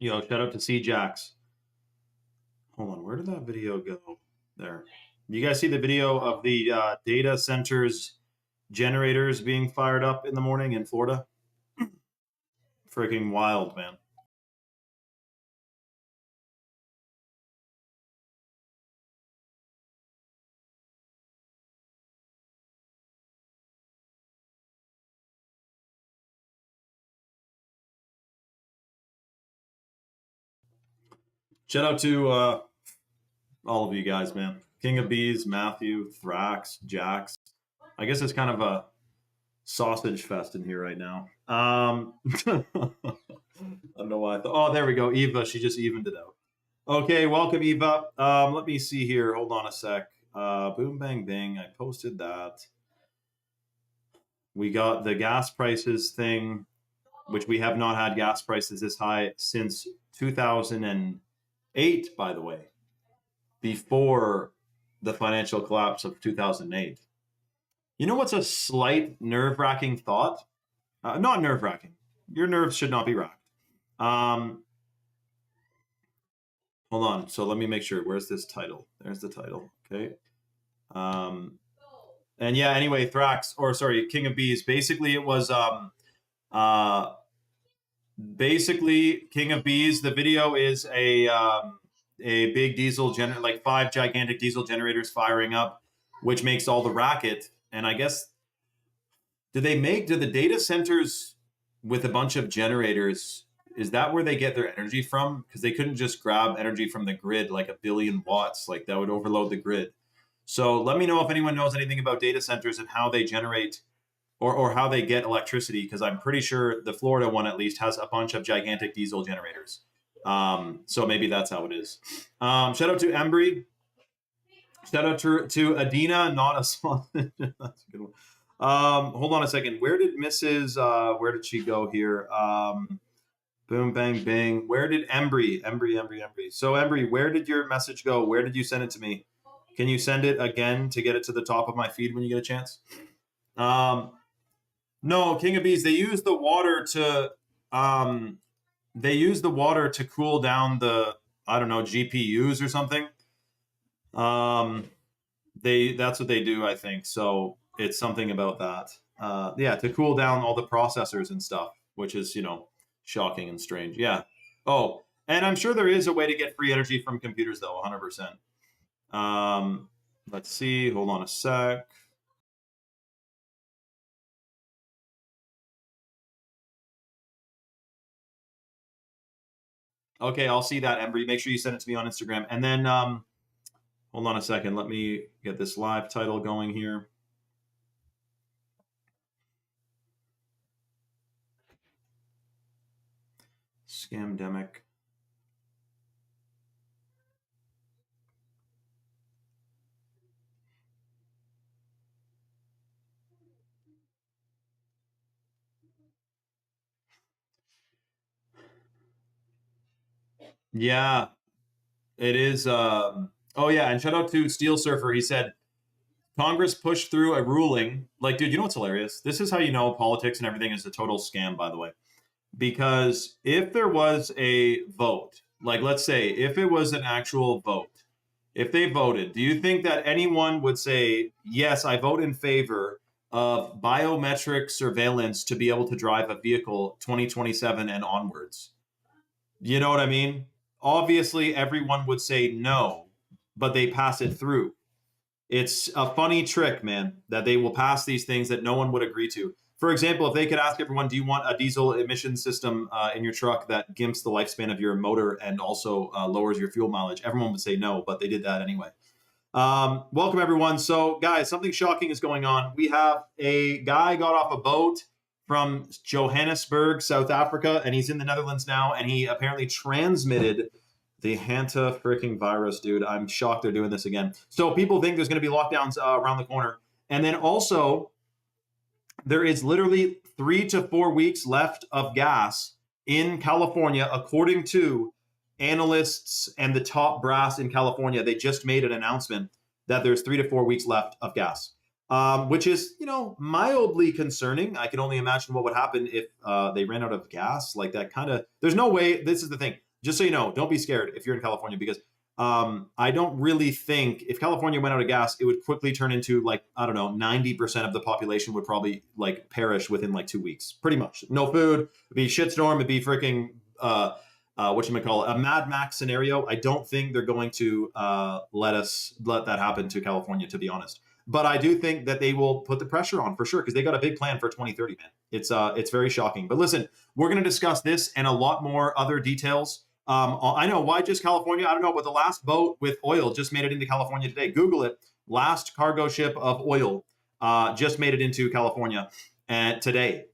Yo, shout out to C-Jax. Hold on, where did that video go? There. You guys see the video of the data centers generators being fired up in the morning in Florida? Freaking wild, man. Shout out to all of you guys, man. King of Bees, Matthew, Thrax, Jax. I guess it's kind of a sausage fest in here right now. I don't know why I thought. Oh, there we go. Eva, she just evened it out. Okay, welcome, Eva. Let me see here. Hold on a sec. Boom, bang, bing. I posted that. We got the gas prices thing, which we have not had gas prices this high since 2008, by the way, before the financial collapse of 2008. You know what's a slight nerve-wracking thought? Not nerve-wracking. Your nerves should not be racked. Hold on. So let me make sure. Where's this title? There's the title. Okay. And yeah, anyway, Thrax, or sorry, King of Bees. Basically, it was basically King of Bees. The video is a big diesel generator, like 5 gigantic diesel generators firing up, which makes all the racket. And I guess, do the data centers with a bunch of generators, is that where they get their energy from? Because they couldn't just grab energy from the grid, like 1 billion watts, like that would overload the grid. So let me know if anyone knows anything about data centers and how they generate or how they get electricity, because I'm pretty sure the Florida one at least has a bunch of gigantic diesel generators. So maybe that's how it is. Shout out to Embry. Shout out to Adina, not a sausage. That's a good one. Hold on a second. Where did where did she go here? Boom, bang, bing. Where did Embry? So Embry, where did your message go? Where did you send it to me? Can you send it again to get it to the top of my feed when you get a chance? No, King of Bees, they use the water to cool down the, I don't know, GPUs or something. That's what they do, I think. So it's something about that. Yeah, to cool down all the processors and stuff, which is, shocking and strange. Yeah. Oh, and I'm sure there is a way to get free energy from computers, though, 100%. Let's see. Hold on a sec. Okay, I'll see that, Embry. Make sure you send it to me on Instagram. And then, hold on a second. Let me get this live title going here. Scamdemic. Yeah, it is. Oh, yeah, and shout out to Steel Surfer. He said, Congress pushed through a ruling. Like, dude, you know what's hilarious? This is how you know politics and everything is a total scam, by the way. Because if there was a vote, like let's say if it was an actual vote, if they voted, do you think that anyone would say, yes, I vote in favor of biometric surveillance to be able to drive a vehicle 2027 and onwards? You know what I mean? Obviously, everyone would say no, but they pass it through. It's a funny trick, man, that they will pass these things that no one would agree to. For example, if they could ask everyone, do you want a diesel emission system in your truck that gimps the lifespan of your motor and also lowers your fuel mileage? Everyone would say no, but they did that anyway. Welcome, everyone. So, guys, something shocking is going on. We have a guy got off a boat from Johannesburg, South Africa, and he's in the Netherlands now, and he apparently transmitted the HANTAVIRUS, dude. I'm shocked they're doing this again. So people think there's going to be lockdowns around the corner. And then also, there is literally 3 to 4 weeks left of gas in California, according to analysts and the top brass in California. They just made an announcement that there's 3 to 4 weeks left of gas, which is, mildly concerning. I can only imagine what would happen if they ran out of gas. Like that kind of, there's no way, this is the thing. just so you know, don't be scared if you're in California, because I don't really think if California went out of gas, it would quickly turn into like, I don't know, 90% of the population would probably like perish within like 2 weeks, pretty much. No food, it'd be a shitstorm, it'd be freaking, whatchamacallit, a Mad Max scenario. I don't think they're going to let that happen to California, to be honest. But I do think that they will put the pressure on for sure, because they got a big plan for 2030, man. It's very shocking. But listen, we're going to discuss this and a lot more other details. I know, why just California? I don't know, but the last boat with oil just made it into California today. Google it. Last cargo ship of oil just made it into California today.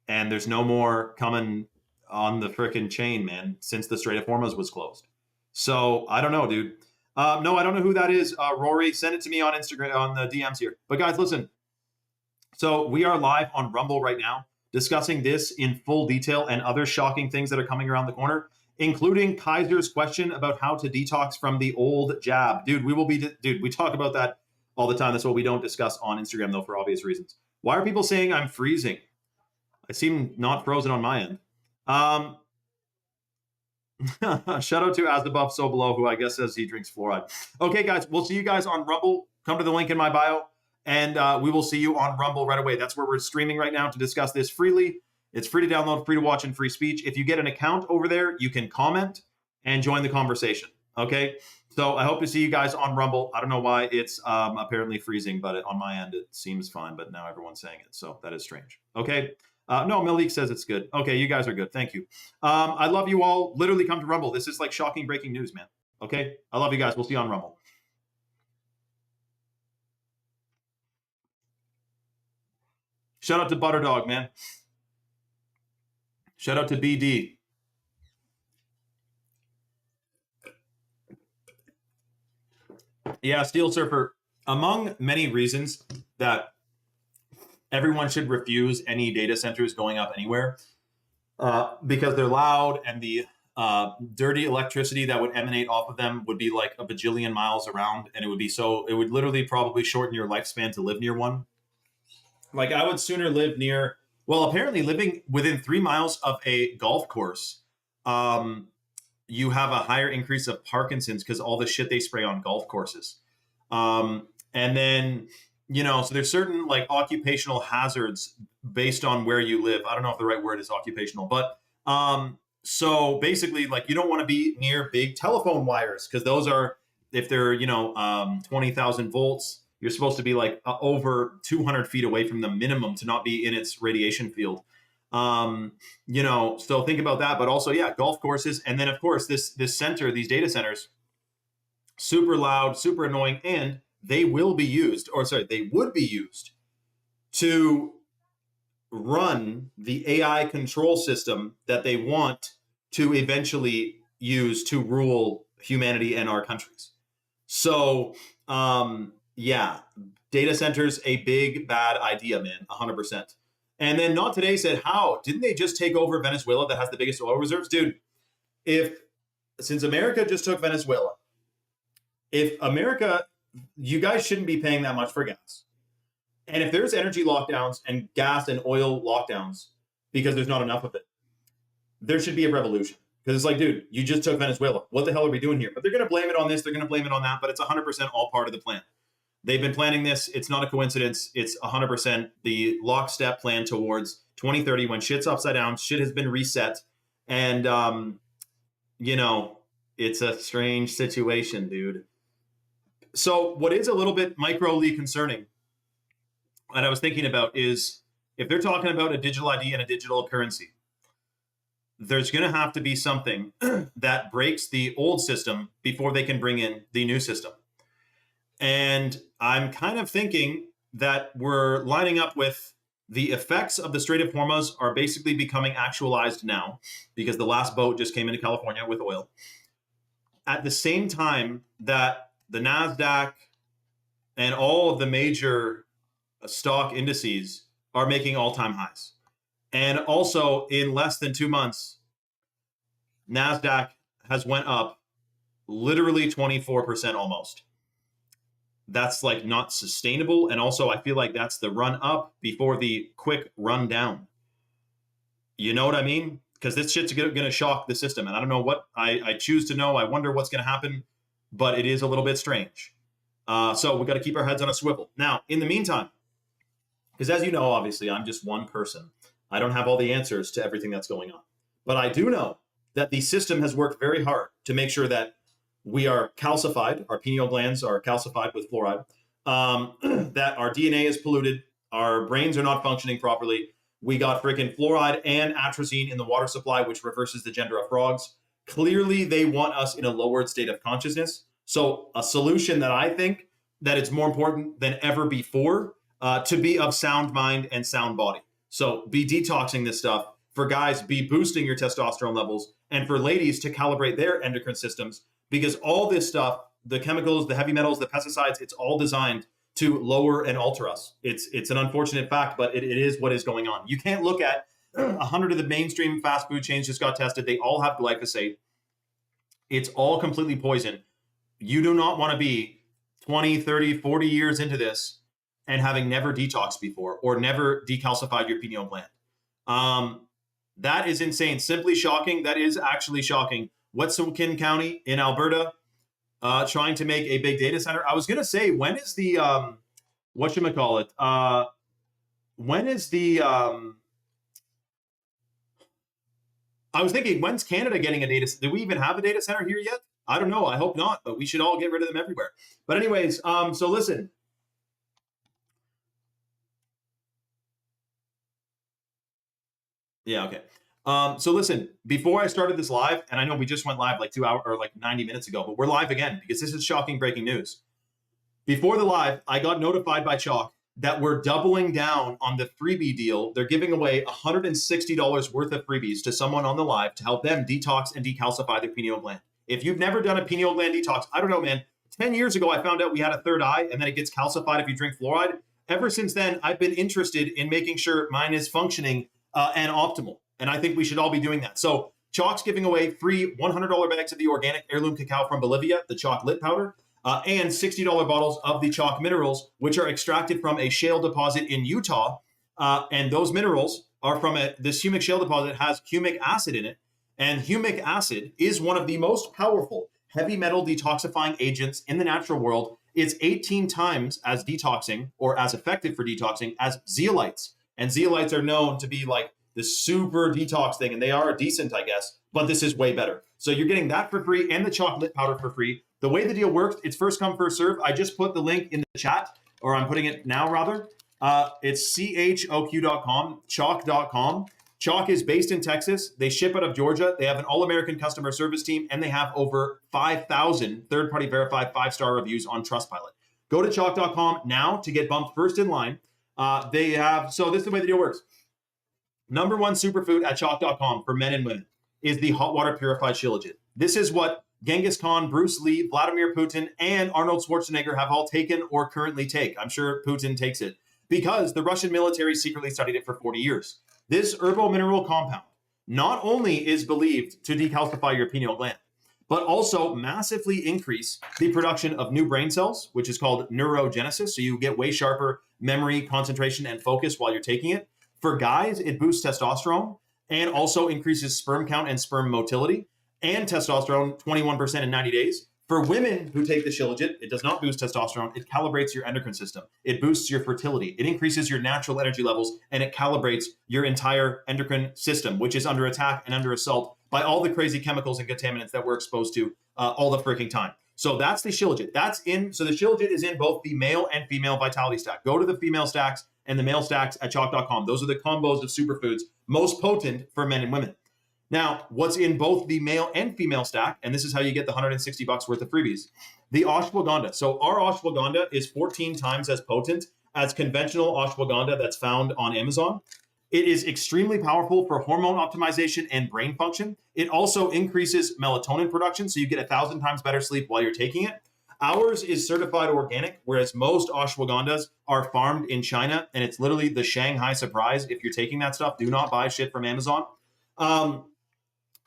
And there's no more coming on the frickin' chain, man, since the Strait of Hormuz was closed. So I don't know, dude. No, I don't know who that is. Rory, send it to me on Instagram, on the DMs here. But guys, listen. So we are live on Rumble right now, discussing this in full detail and other shocking things that are coming around the corner, including Kaiser's question about how to detox from the old jab. Dude, we talk about that all the time. That's what we don't discuss on Instagram, though, for obvious reasons. Why are people saying I'm freezing? I seem not frozen on my end. Shout out to As Above, So Below, who I guess says he drinks fluoride. Okay, guys, we'll see you guys on Rumble. Come to the link in my bio, and we will see you on Rumble right away. That's where we're streaming right now to discuss this freely. It's free to download, free to watch, and free speech. If you get an account over there, you can comment and join the conversation. Okay? So I hope to see you guys on Rumble. I don't know why it's apparently freezing, but on my end, it seems fine. But now everyone's saying it, so that is strange. Okay? No, Malik says it's good. Okay, you guys are good. Thank you. I love you all. Literally come to Rumble. This is like shocking breaking news, man. Okay? I love you guys. We'll see you on Rumble. Shout out to Butterdog, man. Shout out to BD. Yeah, Steel Surfer. Among many reasons that everyone should refuse any data centers going up anywhere, because they're loud, and the dirty electricity that would emanate off of them would be like a bajillion miles around, and it would literally probably shorten your lifespan to live near one. Like, I would sooner live near, well, apparently living within 3 miles of a golf course, you have a higher increase of Parkinson's because all the shit they spray on golf courses. And then, so there's certain like occupational hazards based on where you live. I don't know if the right word is occupational, but so basically, like, you don't want to be near big telephone wires, because those are, if they're 20,000 volts, you're supposed to be like over 200 feet away from the minimum to not be in its radiation field. So think about that. But also, yeah, golf courses. And then, of course, this center, these data centers, super loud, super annoying, and they would be used to run the AI control system that they want to eventually use to rule humanity and our countries. So, yeah, data centers, a big, bad idea, man, 100%. And then Not Today said, how? Didn't they just take over Venezuela that has the biggest oil reserves? Dude, since America just took Venezuela, you guys shouldn't be paying that much for gas. And if there's energy lockdowns and gas and oil lockdowns because there's not enough of it, there should be a revolution. Because it's like, dude, you just took Venezuela. What the hell are we doing here? But they're going to blame it on this. They're going to blame it on that. But it's 100% all part of the plan. They've been planning this. It's not a coincidence. It's 100% the lockstep plan towards 2030 when shit's upside down. Shit has been reset. And, it's a strange situation, dude. So what is a little bit microly concerning, and I was thinking about, is if they're talking about a digital ID and a digital currency, there's going to have to be something that breaks the old system before they can bring in the new system. And I'm kind of thinking that we're lining up with the effects of the Strait of Hormuz are basically becoming actualized now, because the last boat just came into California with oil. At the same time that the NASDAQ and all of the major stock indices are making all-time highs. And also, in less than 2 months, NASDAQ has went up literally 24% almost. That's like not sustainable. And also, I feel like that's the run up before the quick run down. You know what I mean? because this shit's going to shock the system. And I don't know what I choose to know. I wonder what's going to happen, but it is a little bit strange. So we've got to keep our heads on a swivel. Now, in the meantime, because as you know, obviously, I'm just one person. I don't have all the answers to everything that's going on. But I do know that the system has worked very hard to make sure that we are calcified, our pineal glands are calcified with fluoride, that our DNA is polluted, our brains are not functioning properly. We got freaking fluoride and atrazine in the water supply, which reverses the gender of frogs. Clearly, they want us in a lowered state of consciousness. So a solution that I think that it's more important than ever before to be of sound mind and sound body. So be detoxing this stuff. For guys, be boosting your testosterone levels. And for ladies, to calibrate their endocrine systems. Because all this stuff, the chemicals, the heavy metals, the pesticides, it's all designed to lower and alter us. It's an unfortunate fact, but it is what is going on. You can't look at 100 of the mainstream fast food chains just got tested. They all have glyphosate. It's all completely poison. You do not want to be 20, 30, 40 years into this and having never detoxed before or never decalcified your pineal gland. That is insane. Simply shocking. That is actually shocking. Wet'suwet'en County in Alberta trying to make a big data center. I was going to say, when is the, when is the, I was thinking, when's Canada getting a data center? Do we even have a data center here yet? I don't know. I hope not, but we should all get rid of them everywhere. But anyways, so listen. Yeah, okay. So listen, before I started this live, and I know we just went live like 2 hours or like 90 minutes ago, but we're live again because this is shocking breaking news. Before the live, I got notified by Chalk that we're doubling down on the freebie deal. They're giving away $160 worth of freebies to someone on the live to help them detox and decalcify their pineal gland. If you've never done a pineal gland detox, I don't know, man. 10 years ago, I found out we had a third eye and then it gets calcified if you drink fluoride. Ever since then, I've been interested in making sure mine is functioning and optimal. And I think we should all be doing that. So Chalk's giving away free $100 bags of the organic heirloom cacao from Bolivia, the Chalk Lit Powder, and $60 bottles of the Chalk Minerals, which are extracted from a shale deposit in Utah. And those minerals are from this humic shale deposit has humic acid in it. And humic acid is one of the most powerful heavy metal detoxifying agents in the natural world. It's 18 times as detoxing or as effective for detoxing as zeolites. And zeolites are known to be like the super detox thing, and they are decent, I guess, but this is way better. So you're getting that for free and the chocolate powder for free. The way the deal works, it's first come, first serve. I just put the link in the chat, or I'm putting it now rather. It's choq.com, chalk.com. Chalk is based in Texas. They ship out of Georgia. They have an all-American customer service team, and they have over 5,000 third-party verified 5-star reviews on Trustpilot. Go to chalk.com now to get bumped first in line. They have, so this is the way the deal works. Number one superfood at chalk.com for men and women is the hot water purified shilajit. This is what Genghis Khan, Bruce Lee, Vladimir Putin, and Arnold Schwarzenegger have all taken or currently take. I'm sure Putin takes it because the Russian military secretly studied it for 40 years. This herbo-mineral compound not only is believed to decalcify your pineal gland, but also massively increase the production of new brain cells, which is called neurogenesis. So you get way sharper memory, concentration, and focus while you're taking it. For guys, it boosts testosterone and also increases sperm count and sperm motility and testosterone 21% in 90 days. For women who take the shilajit, it does not boost testosterone. It calibrates your endocrine system. It boosts your fertility. It increases your natural energy levels, and it calibrates your entire endocrine system, which is under attack and under assault by all the crazy chemicals and contaminants that we're exposed to all the freaking time. So that's the shilajit. So the shilajit is in both the male and female vitality stack. Go to the female stacks and the male stacks at chalk.com. Those are the combos of superfoods most potent for men and women. Now, what's in both the male and female stack, and this is how you get the $160 worth of freebies, the ashwagandha. So our ashwagandha is 14 times as potent as conventional ashwagandha that's found on Amazon. It is extremely powerful for hormone optimization and brain function. It also increases melatonin production, so you get 1,000 times better sleep while you're taking it. Ours is certified organic, whereas most ashwagandhas are farmed in China, and it's literally the Shanghai surprise. If you're taking that stuff, do not buy shit from Amazon.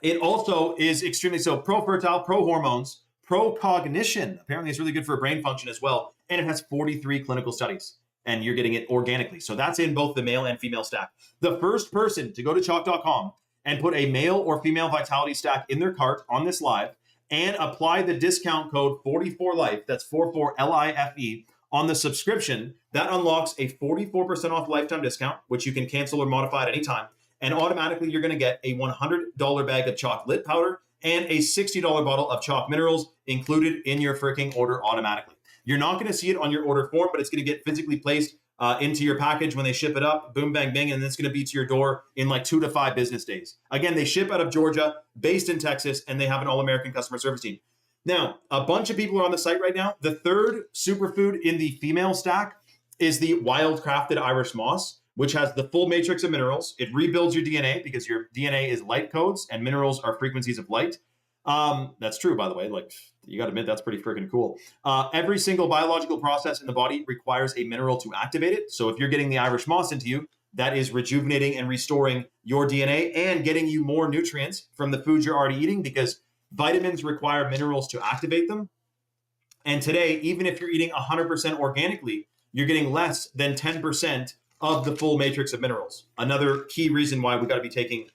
It also is extremely pro-fertile, pro-hormones, pro-cognition. Apparently, it's really good for brain function as well, and it has 43 clinical studies, and you're getting it organically. So that's in both the male and female stack. The first person to go to chalk.com and put a male or female vitality stack in their cart on this live and apply the discount code 44life, that's 44LIFE, on the subscription, that unlocks a 44% off lifetime discount, which you can cancel or modify at any time. And automatically you're going to get a $100 bag of chalk lit powder and a $60 bottle of chalk minerals included in your freaking order automatically. You're not going to see it on your order form, but it's going to get physically placed into your package when they ship it up, boom, bang, bang, and it's going to be to your door in like 2 to 5 business days. Again, they ship out of Georgia, based in Texas, and they have an all-American customer service team. Now, a bunch of people are on the site right now. The third superfood in the female stack is the wild-crafted Irish moss, which has the full matrix of minerals. It rebuilds your DNA because your DNA is light codes and minerals are frequencies of light. That's true, by the way. Like, you got to admit, that's pretty freaking cool. Every single biological process in the body requires a mineral to activate it. So if you're getting the Irish moss into you, that is rejuvenating and restoring your DNA and getting you more nutrients from the foods you're already eating, because vitamins require minerals to activate them. And today, even if you're eating 100% organically, you're getting less than 10% of the full matrix of minerals. Another key reason why we got to be getting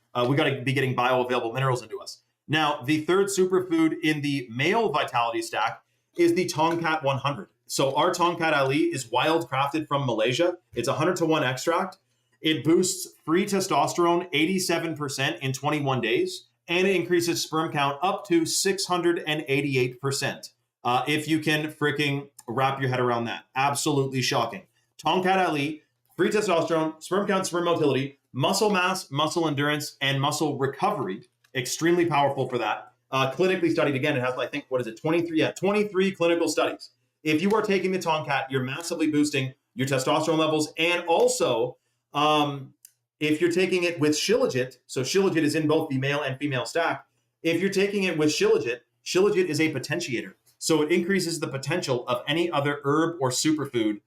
bioavailable minerals into us. Now, the third superfood in the male vitality stack is the Tongkat 100. So our Tongkat Ali is wild crafted from Malaysia. It's 100-to-1 extract. It boosts free testosterone 87% in 21 days, and it increases sperm count up to 688%. If you can freaking wrap your head around that. Absolutely shocking. Tongkat Ali, free testosterone, sperm count, sperm motility, muscle mass, muscle endurance, and muscle recovery. Extremely powerful for that. Clinically studied, again, it has, I think, 23 clinical studies. If you are taking the Tongkat, you're massively boosting your testosterone levels. And also, if you're taking it with Shilajit, so Shilajit is in both the male and female stack. If you're taking it with Shilajit, Shilajit is a potentiator. So it increases the potential of any other herb or superfood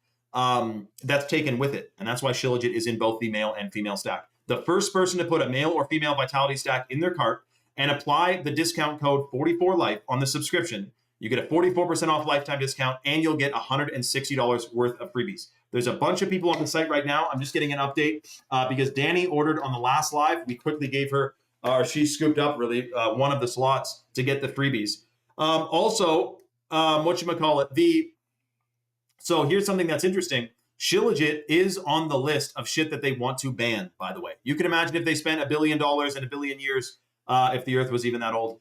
that's taken with it. And that's why Shilajit is in both the male and female stack. The first person to put a male or female vitality stack in their cart and apply the discount code 44life on the subscription, you get a 44% off lifetime discount, and you'll get $160 worth of freebies. There's a bunch of people on the site right now. I'm just getting an update because Danny ordered on the last live. We quickly gave her, or she scooped up really one of the slots to get the freebies. So here's something that's interesting. Shilajit is on the list of shit that they want to ban, by the way. You can imagine if they spent $1 billion in 1 billion years, if the earth was even that old,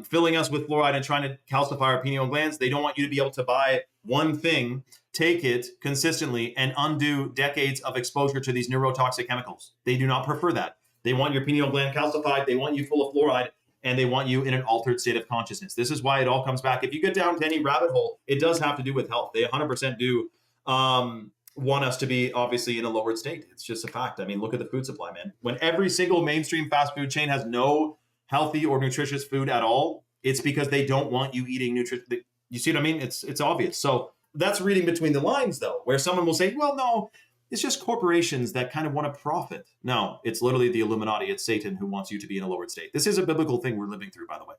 filling us with fluoride and trying to calcify our pineal glands. They don't want you to be able to buy one thing, take it consistently, and undo decades of exposure to these neurotoxic chemicals. They do not prefer that. They want your pineal gland calcified, they want you full of fluoride, and they want you in an altered state of consciousness. This is why it all comes back. If you get down to any rabbit hole, it does have to do with health. They 100% do want us to be obviously in a lowered state. It's just a fact. I mean, look at the food supply, man. When every single mainstream fast food chain has no healthy or nutritious food at all, it's because they don't want you eating nutritious. You see what I mean? It's obvious. So that's reading between the lines, though, where someone will say, well, no, it's just corporations that kind of want to profit. No, it's literally the Illuminati. It's Satan who wants you to be in a lowered state. This is a biblical thing we're living through, by the way.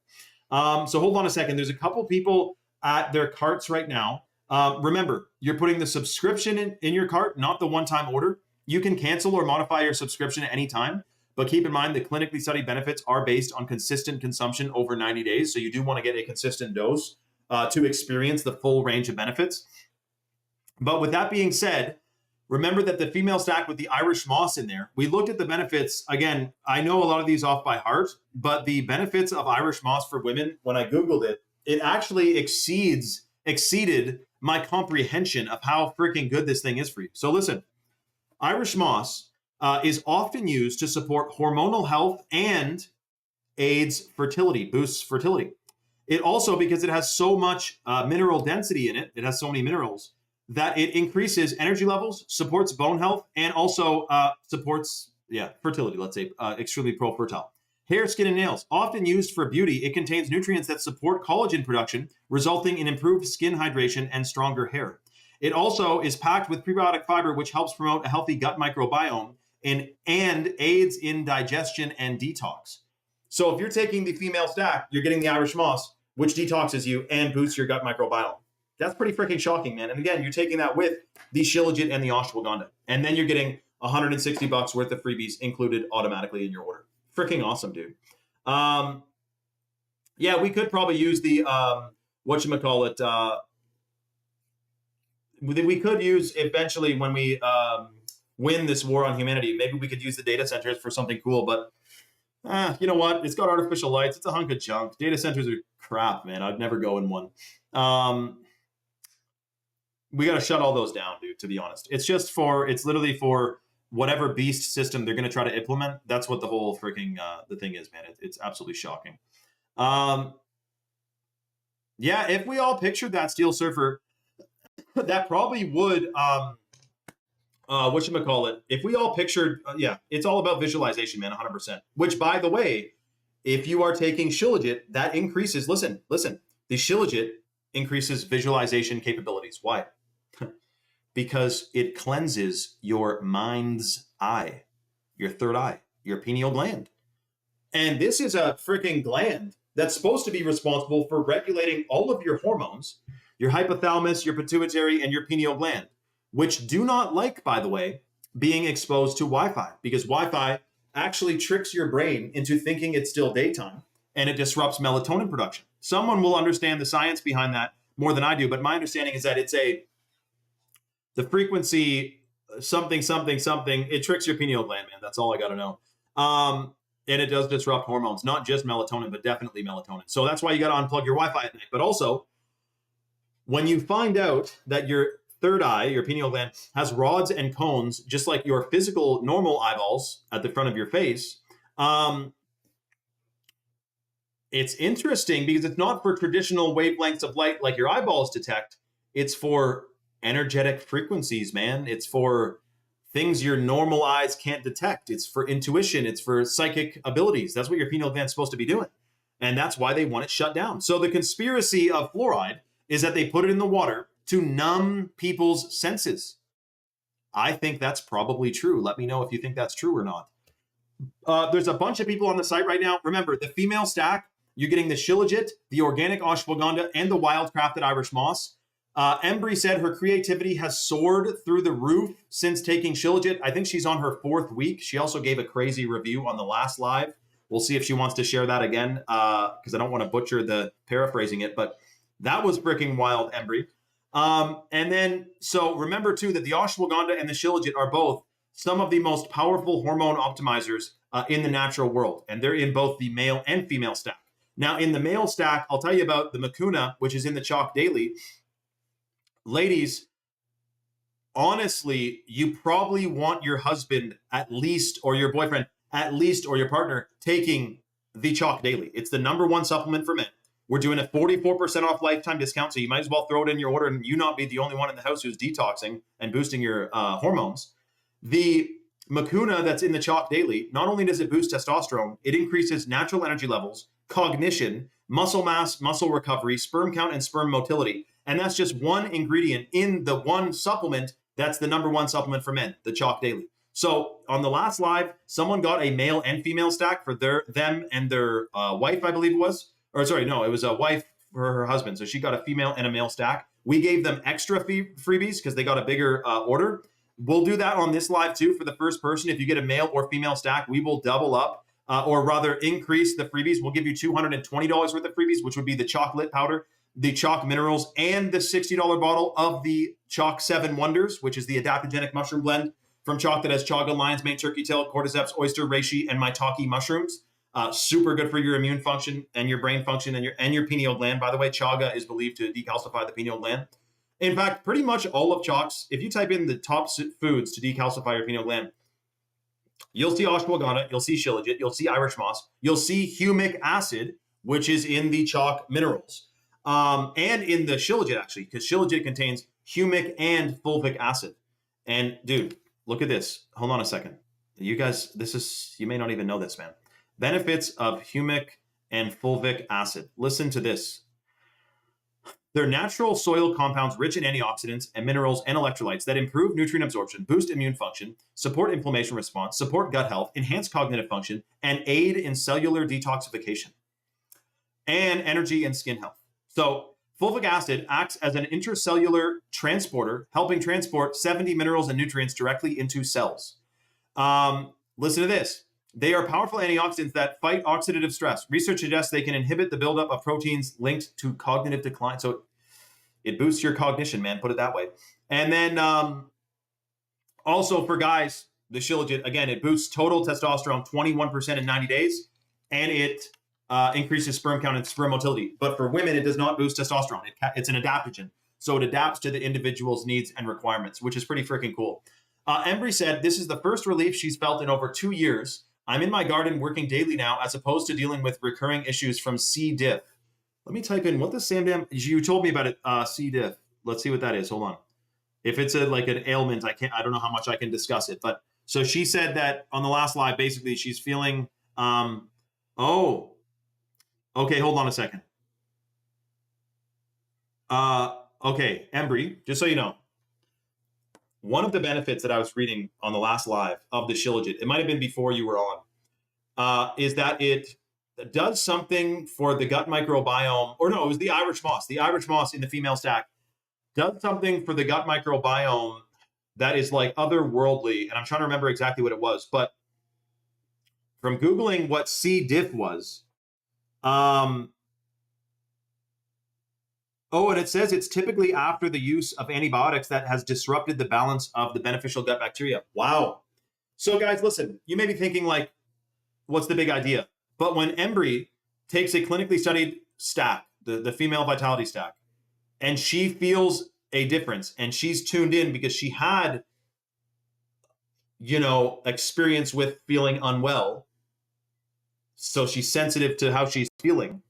So hold on a second. There's a couple people at their carts right now. Remember, you're putting the subscription in your cart, not the one-time order. You can cancel or modify your subscription at any time, but keep in mind the clinically studied benefits are based on consistent consumption over 90 days. So you do want to get a consistent dose to experience the full range of benefits. But with that being said, remember that the female stack with the Irish moss in there, we looked at the benefits. Again, I know a lot of these off by heart, but the benefits of Irish moss for women, when I Googled it, it actually exceeded my comprehension of how freaking good this thing is for you. So listen, Irish moss is often used to support hormonal health and aids fertility, boosts fertility. It also, because it has so much mineral density in it, it has so many minerals, that it increases energy levels, supports bone health, and also supports fertility, let's say, extremely pro-fertile. Hair, skin, and nails, often used for beauty, it contains nutrients that support collagen production, resulting in improved skin hydration and stronger hair. It also is packed with prebiotic fiber, which helps promote a healthy gut microbiome and aids in digestion and detox. So if you're taking the female stack, you're getting the Irish moss, which detoxes you and boosts your gut microbiome. That's pretty freaking shocking, man. And again, you're taking that with the Shilajit and the ashwagandha. And then you're getting $160 worth of freebies included automatically in your order. Freaking awesome, dude. Yeah, we could probably use the whatchamacallit. We could use eventually when we win this war on humanity. Maybe we could use the data centers for something cool. But you know what? It's got artificial lights. It's a hunk of junk. Data centers are crap, man. I'd never go in one. We got to shut all those down, dude. To be honest, it's literally for whatever beast system they're going to try to implement. That's what the whole freaking the thing is, man. It's absolutely shocking. Yeah, if we all pictured that steel surfer, that probably would whatchamacallit, if we all pictured, yeah, it's all about visualization, man, 100%. Which, by the way, if you are taking Shilajit, that increases, listen, the Shilajit increases visualization capabilities. Why? Because it cleanses your mind's eye, your third eye, your pineal gland. And this is a freaking gland that's supposed to be responsible for regulating all of your hormones, your hypothalamus, your pituitary, and your pineal gland, which do not like, by the way, being exposed to Wi-Fi, because Wi-Fi actually tricks your brain into thinking it's still daytime, and it disrupts melatonin production. Someone will understand the science behind that more than I do, but my understanding is that it's the frequency something, it tricks your pineal gland, man. That's all I got to know. And it does disrupt hormones, not just melatonin, but definitely melatonin. So that's why you got to unplug your Wi-Fi at night. But also, when you find out that your third eye, your pineal gland, has rods and cones, just like your physical normal eyeballs at the front of your face, it's interesting because it's not for traditional wavelengths of light like your eyeballs detect. It's for energetic frequencies, man. It's for things your normal eyes can't detect. It's for intuition. It's for psychic abilities. That's what your pineal gland is supposed to be doing. And that's why they want it shut down. So the conspiracy of fluoride is that they put it in the water to numb people's senses. I think that's probably true. Let me know if you think that's true or not. There's a bunch of people on the site right now. Remember, the female stack, you're getting the Shilajit, the organic ashwagandha, and the wild-crafted Irish moss. Embry said her creativity has soared through the roof since taking Shilajit. I think she's on her 4th week. She also gave a crazy review on the last live. We'll see if she wants to share that again, because I don't want to butcher the paraphrasing it, but that was freaking wild, Embry. And then, so remember too that the ashwagandha and the Shilajit are both some of the most powerful hormone optimizers in the natural world, and they're in both the male and female stack. Now, in the male stack, I'll tell you about the Mucuna, which is in the Chalk Daily. Ladies, honestly, you probably want your husband at least, or your boyfriend at least, or your partner taking the Chalk Daily. It's the #1 supplement for men. We're doing a 44% off lifetime discount, so you might as well throw it in your order and you not be the only one in the house who's detoxing and boosting your hormones. The Mucuna that's in the Chalk Daily, not only does it boost testosterone, it increases natural energy levels, cognition, muscle mass, muscle recovery, sperm count, and sperm motility. And that's just one ingredient in the one supplement that's the #1 supplement for men, the Chalk Daily. So on the last live, someone got a male and female stack for them and their wife, I believe it was. Or sorry, no, it was a wife for her husband. So she got a female and a male stack. We gave them extra freebies because they got a bigger order. We'll do that on this live too for the first person. If you get a male or female stack, we will double up or rather increase the freebies. We'll give you $220 worth of freebies, which would be the chocolate powder, the chalk minerals, and the $60 bottle of the Chalk 7 Wonders, which is the adaptogenic mushroom blend from chalk that has chaga, lion's mane, turkey tail, cordyceps, oyster, reishi, and maitake mushrooms. Super good for your immune function and your brain function and your pineal gland. By the way, chaga is believed to decalcify the pineal gland. In fact, pretty much all of chalks, if you type in the top foods to decalcify your pineal gland, you'll see ashwagandha, you'll see Shilajit, you'll see Irish moss, you'll see humic acid, which is in the chalk minerals. And in the Shilajit, actually, because Shilajit contains humic and fulvic acid. And dude, look at this. Hold on a second. You guys, you may not even know this, man. Benefits of humic and fulvic acid. Listen to this. They're natural soil compounds rich in antioxidants and minerals and electrolytes that improve nutrient absorption, boost immune function, support inflammation response, support gut health, enhance cognitive function, and aid in cellular detoxification and energy and skin health. So fulvic acid acts as an intracellular transporter, helping transport 70 minerals and nutrients directly into cells. Listen to this. They are powerful antioxidants that fight oxidative stress. Research suggests they can inhibit the buildup of proteins linked to cognitive decline. So it boosts your cognition, man, put it that way. And then also for guys, the Shilajit, again, it boosts total testosterone 21% in 90 days, and it increases sperm count and sperm motility. But for women, it does not boost testosterone. It's an adaptogen. So it adapts to the individual's needs and requirements, which is pretty freaking cool. Embry said, this is the first relief she's felt in over 2 years. I'm in my garden working daily now, as opposed to dealing with recurring issues from C. diff. Let me type in, what the SCAMDEM, you told me about it, C. diff. Let's see what that is, hold on. If it's like an ailment, I don't know how much I can discuss it. But so she said that on the last live, basically she's feeling, okay, hold on a second. Okay, Embry, just so you know, one of the benefits that I was reading on the last live of the Shilajit, it might have been before you were on, is that it does something for the gut microbiome, or no, it was the Irish moss. The Irish moss in the female stack does something for the gut microbiome that is like otherworldly, and I'm trying to remember exactly what it was, but from Googling what C. diff was, and it says it's typically after the use of antibiotics that has disrupted the balance of the beneficial gut bacteria. Wow. So guys, listen, you may be thinking like, what's the big idea? But when Embry takes a clinically studied stack, the female vitality stack, and she feels a difference, and she's tuned in because she had, experience with feeling unwell. So she's sensitive to how she's feeling,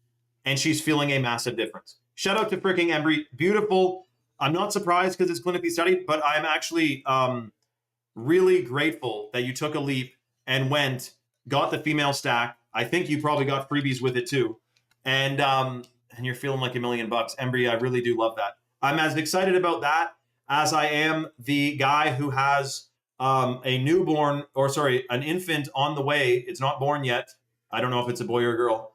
and she's feeling a massive difference. Shout out to freaking Embry. Beautiful. I'm not surprised because it's clinically studied, but I'm actually really grateful that you took a leap and got the female stack. I think you probably got freebies with it too. And you're feeling like $1 million. Embry, I really do love that. I'm as excited about that as I am the guy who has an infant on the way. It's not born yet. I don't know if it's a boy or a girl.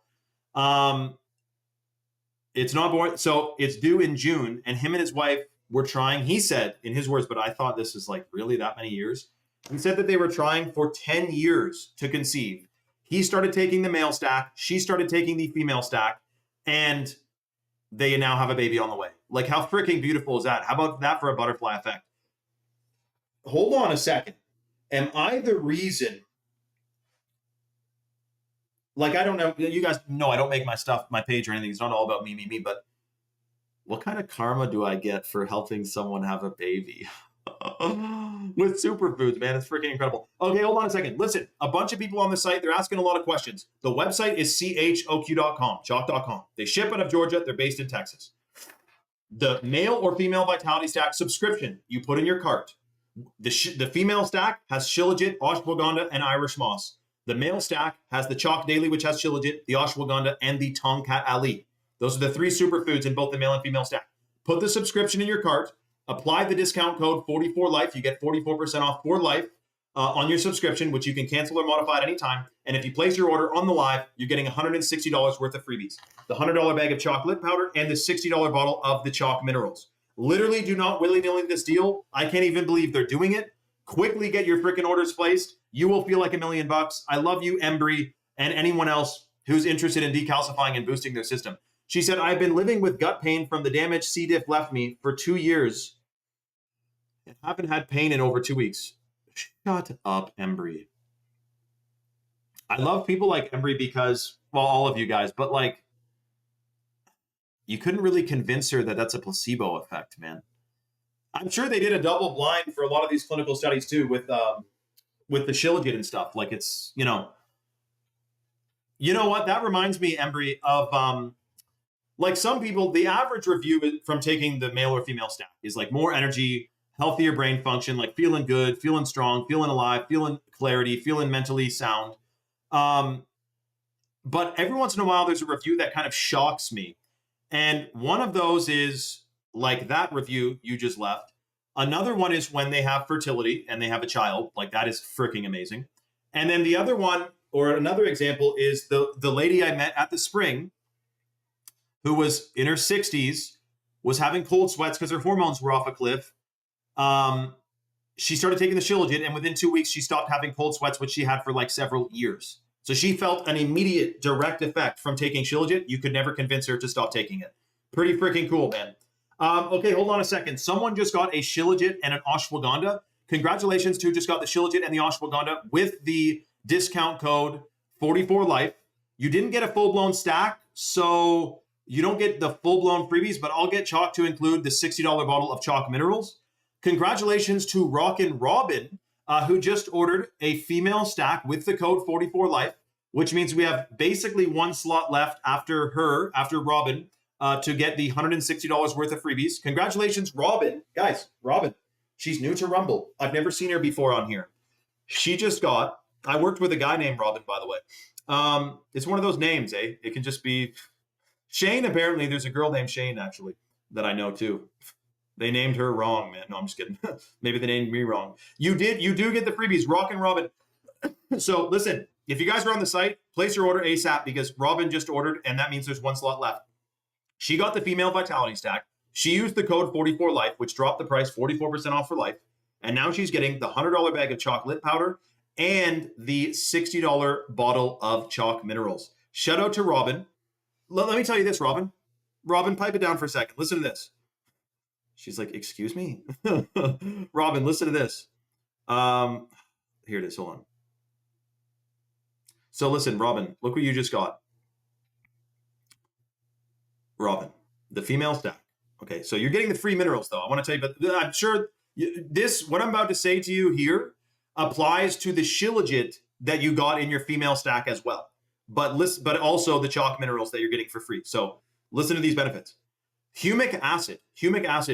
It's not born, so it's due in June, and him and his wife were trying, he said, in his words, but I thought this is like really that many years. He said that they were trying for 10 years to conceive. He started taking the male stack, she started taking the female stack, and they now have a baby on the way. Like, how freaking beautiful is that? How about that for a butterfly effect? Hold on a second. Am I the reason? Like, I don't know, you guys know I don't make my page or anything. It's not all about me, but what kind of karma do I get for helping someone have a baby? With superfoods, man, it's freaking incredible. Okay, hold on a second. Listen, a bunch of people on the site, they're asking a lot of questions. The website is choq.com, chalk.com. They ship out of Georgia, they're based in Texas. The male or female vitality stack subscription, you put in your cart. The female stack has Shilajit, ashwagandha, and Irish moss. The male stack has the Chalk Daily, which has Shilajit, the ashwagandha, and the Tongkat Ali. Those are the 3 superfoods in both the male and female stack. Put the subscription in your cart. Apply the discount code 44life. You get 44% off for life on your subscription, which you can cancel or modify at any time. And if you place your order on the live, you're getting $160 worth of freebies. The $100 bag of chocolate powder and the $60 bottle of the chalk minerals. Literally do not willy-nilly this deal. I can't even believe they're doing it. Quickly get your freaking orders placed. You will feel like $1 million. I love you, Embry, and anyone else who's interested in decalcifying and boosting their system. She said, I've been living with gut pain from the damage C. diff left me for 2 years. I haven't had pain in over 2 weeks. Shut up, Embry. I love people like Embry because, well, all of you guys, but like, you couldn't really convince her that that's a placebo effect, man. I'm sure they did a double blind for a lot of these clinical studies too with the Shilajit and stuff. Like, it's, you know what? That reminds me, Embry, of like some people, the average review from taking the male or female stack is like more energy, healthier brain function, like feeling good, feeling strong, feeling alive, feeling clarity, feeling mentally sound. But every once in a while, there's a review that kind of shocks me. And one of those is like that review you just left. Another one is when they have fertility and they have a child. Like, that is freaking amazing. And then the other one, or another example, is the lady I met at the spring who was in her 60s, was having cold sweats because her hormones were off a cliff. she started taking the Shilajit, and within 2 weeks, she stopped having cold sweats, which she had for like several years. So she felt an immediate direct effect from taking Shilajit. You could never convince her to stop taking it. Pretty freaking cool, man. Okay, hold on a second. Someone just got a Shilajit and an ashwagandha. Congratulations to who just got the Shilajit and the ashwagandha with the discount code 44life. You didn't get a full-blown stack, so you don't get the full-blown freebies, but I'll get Chalk to include the $60 bottle of Chalk Minerals. Congratulations to Rockin' Robin, who just ordered a female stack with the code 44life, which means we have basically one slot left after Robin, to get the $160 worth of freebies. Congratulations, Robin. Guys, Robin, she's new to Rumble. I've never seen her before on here. She just got, I worked with a guy named Robin, by the way. It's one of those names, eh? It can just be Shane. Apparently, there's a girl named Shane, actually, that I know too. They named her wrong, man. No, I'm just kidding. Maybe they named me wrong. You do get the freebies, Rockin' Robin. So listen, if you guys are on the site, place your order ASAP because Robin just ordered, and that means there's one slot left. She got the female vitality stack. She used the code 44life, which dropped the price 44% off for life. And now she's getting the $100 bag of chocolate powder and the $60 bottle of Chalk Minerals. Shout out to Robin. Let me tell you this, Robin. Robin, pipe it down for a second. Listen to this. She's like, excuse me? Robin, listen to this. Here it is. Hold on. So listen, Robin, look what you just got. Robin, the female stack. Okay, so you're getting the free minerals, though. I want to tell you, but I'm sure what I'm about to say to you here applies to the Shilajit that you got in your female stack as well. But also the Chalk Minerals that you're getting for free. So listen to these benefits. Humic acid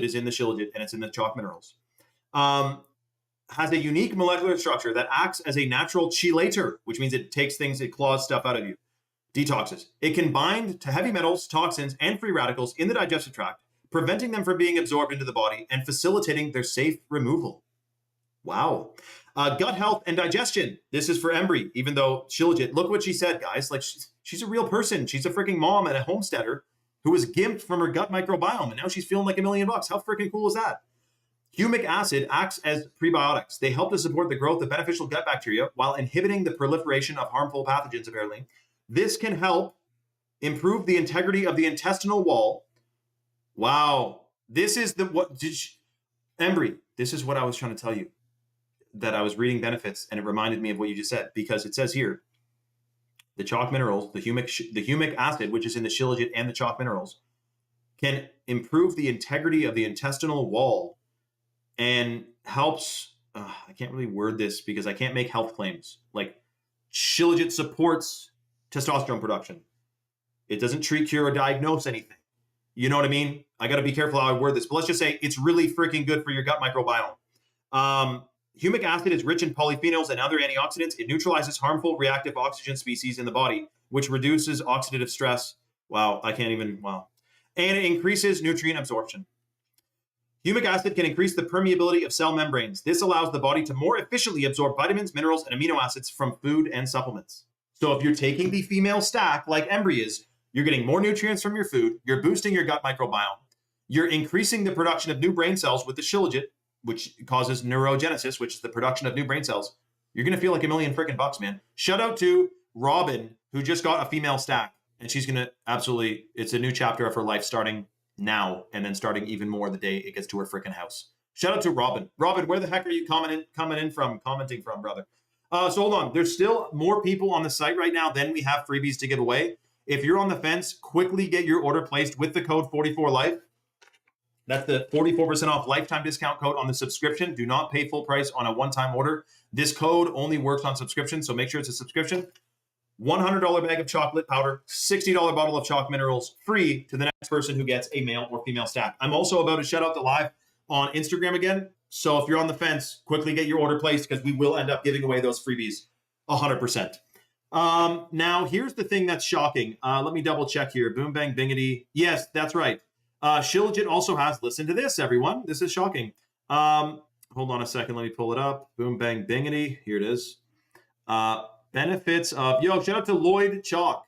is in the Shilajit and it's in the Chalk Minerals. Has a unique molecular structure that acts as a natural chelator, which means it takes things, it claws stuff out of you. Detoxes. It can bind to heavy metals, toxins, and free radicals in the digestive tract, preventing them from being absorbed into the body and facilitating their safe removal. Wow. Gut health and digestion. This is for Embry, even though Shilajit, look what she said, guys. Like she's a real person. She's a freaking mom and a homesteader who was gimped from her gut microbiome, and now she's feeling like $1 million. How freaking cool is that? Humic acid acts as prebiotics. They help to support the growth of beneficial gut bacteria while inhibiting the proliferation of harmful pathogens, apparently. This can help improve the integrity of the intestinal wall. Wow. This is Embry, this is what I was trying to tell you, that I was reading benefits and it reminded me of what you just said, because it says here, the Chalk Minerals, the humic acid, which is in the Shilajit and the Chalk Minerals, can improve the integrity of the intestinal wall and helps, I can't really word this because I can't make health claims. Like Shilajit supports testosterone production. It doesn't treat, cure, or diagnose anything. You know what I mean? I got to be careful how I word this, but let's just say it's really freaking good for your gut microbiome. Humic acid is rich in polyphenols and other antioxidants. It neutralizes harmful reactive oxygen species in the body, which reduces oxidative stress. Wow, and it increases nutrient absorption. Humic acid can increase the permeability of cell membranes. This allows the body to more efficiently absorb vitamins, minerals, and amino acids from food and supplements. So if you're taking the female stack like Embry is, you're getting more nutrients from your food, you're boosting your gut microbiome, you're increasing the production of new brain cells with the Shilajit, which causes neurogenesis, which is the production of new brain cells. You're going to feel like $1 million freaking bucks, man. Shout out to Robin, who just got a female stack, and she's going to absolutely, it's a new chapter of her life starting now and then starting even more the day it gets to her freaking house. Shout out to Robin. Robin, where the heck are you commenting from, brother? So hold on. There's still more people on the site right now than we have freebies to give away. If you're on the fence, quickly get your order placed with the code 44life. That's the 44% off lifetime discount code on the subscription. Do not pay full price on a one-time order. This code only works on subscription, so make sure it's a subscription. $100 bag of chocolate powder, $60 bottle of Chalk Minerals, free to the next person who gets a male or female stack. I'm also about to shout out the live on Instagram again. So if you're on the fence, quickly get your order placed because we will end up giving away those freebies 100%. Now, here's the thing that's shocking. Let me double check here. Boom, bang, bingity. Yes, that's right. Shilajit also has, listen to this, everyone. This is shocking. Hold on a second. Let me pull it up. Boom, bang, bingity. Here it is. Benefits of, shout out to Lloyd Chalk.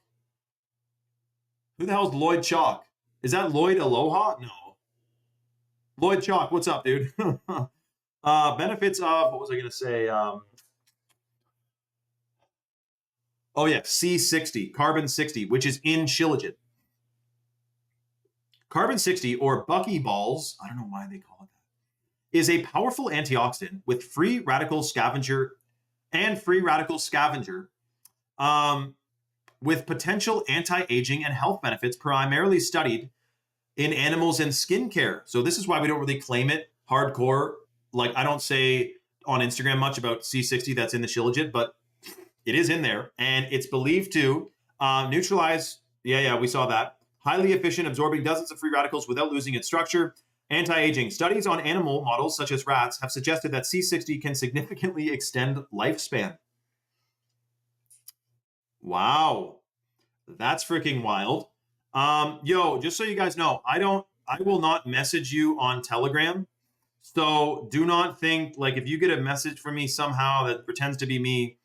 Who the hell is Lloyd Chalk? Is that Lloyd Aloha? No. Lloyd Chalk, what's up, dude? Benefits of, what was I going to say? Oh yeah, C60, carbon 60, which is in Shilajit. Carbon 60, or buckyballs, I don't know why they call it that, is a powerful antioxidant with free radical scavenger with potential anti-aging and health benefits primarily studied in animals and skincare. So this is why we don't really claim it hardcore. Like, I don't say on Instagram much about C60 that's in the Shilajit, but it is in there, and it's believed to neutralize, we saw that, highly efficient, absorbing dozens of free radicals without losing its structure, anti-aging. Studies on animal models, such as rats, have suggested that C60 can significantly extend lifespan. Wow, that's freaking wild. Yo, just so you guys know, I will not message you on Telegram. So do not think, like, if you get a message from me somehow that pretends to be me,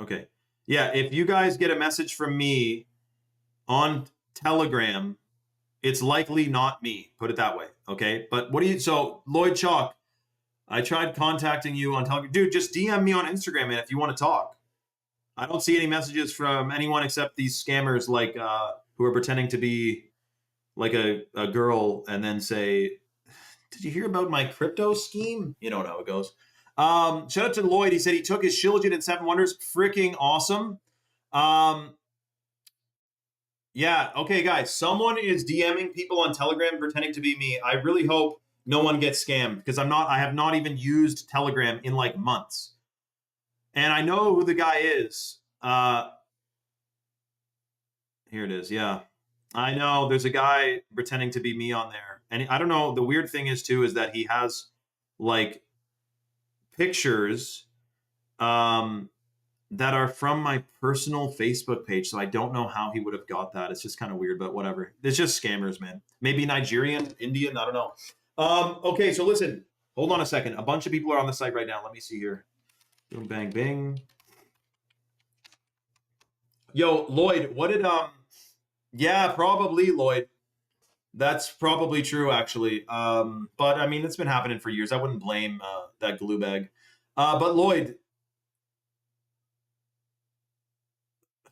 okay. Yeah, if you guys get a message from me on Telegram, it's likely not me, put it that way, okay? But so Lloyd Chalk, I tried contacting you on Telegram. Dude, just DM me on Instagram, man, if you want to talk. I don't see any messages from anyone except these scammers, like, who are pretending to be like a girl and then say, did you hear about my crypto scheme? You know how it goes. Shout out to Lloyd. He said he took his Shilajit and 7 Wonders. Freaking awesome. Yeah, okay, guys. Someone is DMing people on Telegram pretending to be me. I really hope no one gets scammed, because I have not even used Telegram in like months. And I know who the guy is. Here it is, yeah. I know there's a guy pretending to be me on there. And I don't know, the weird thing is too, is that he has like pictures that are from my personal Facebook page. So I don't know how he would have got that. It's just kind of weird, but whatever. It's just scammers, man. Maybe Nigerian, Indian, I don't know. Okay, so listen, hold on a second. A bunch of people are on the site right now. Let me see here. Boom, bang, bing. Yo, Lloyd, what did, yeah, probably, Lloyd. That's probably true, actually. But I mean, it's been happening for years. I wouldn't blame that glue bag. But Lloyd,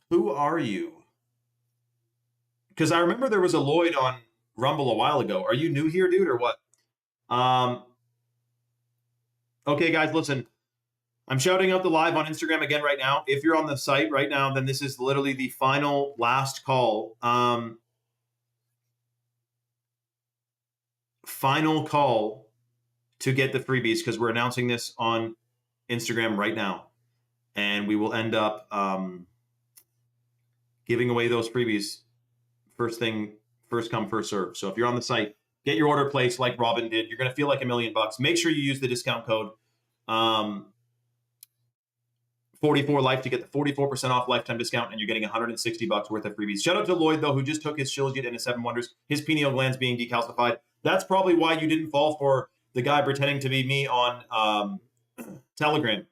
who are you? Because I remember there was a Lloyd on Rumble a while ago. Are you new here, dude, or what? Okay, guys, listen. I'm shouting out the live on Instagram again right now. If you're on the site right now, then this is literally the last call. Final call to get the freebies, because we're announcing this on Instagram right now. And we will end up giving away those freebies first come, first serve. So if you're on the site, get your order placed like Robin did. You're going to feel like $1 million. Make sure you use the discount code 44life to get the 44% off lifetime discount, and you're getting $160 worth of freebies. Shout out to Lloyd, though, who just took his Shilajit and his 7 Wonders, his pineal glands being decalcified. That's probably why you didn't fall for the guy pretending to be me on Telegram,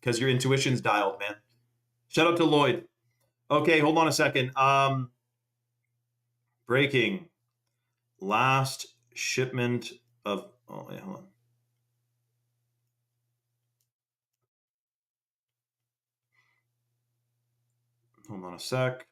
because your intuition's dialed, man. Shout out to Lloyd. Okay, hold on a second. Breaking. Last shipment of... Oh, wait, hold on. Hold on a sec.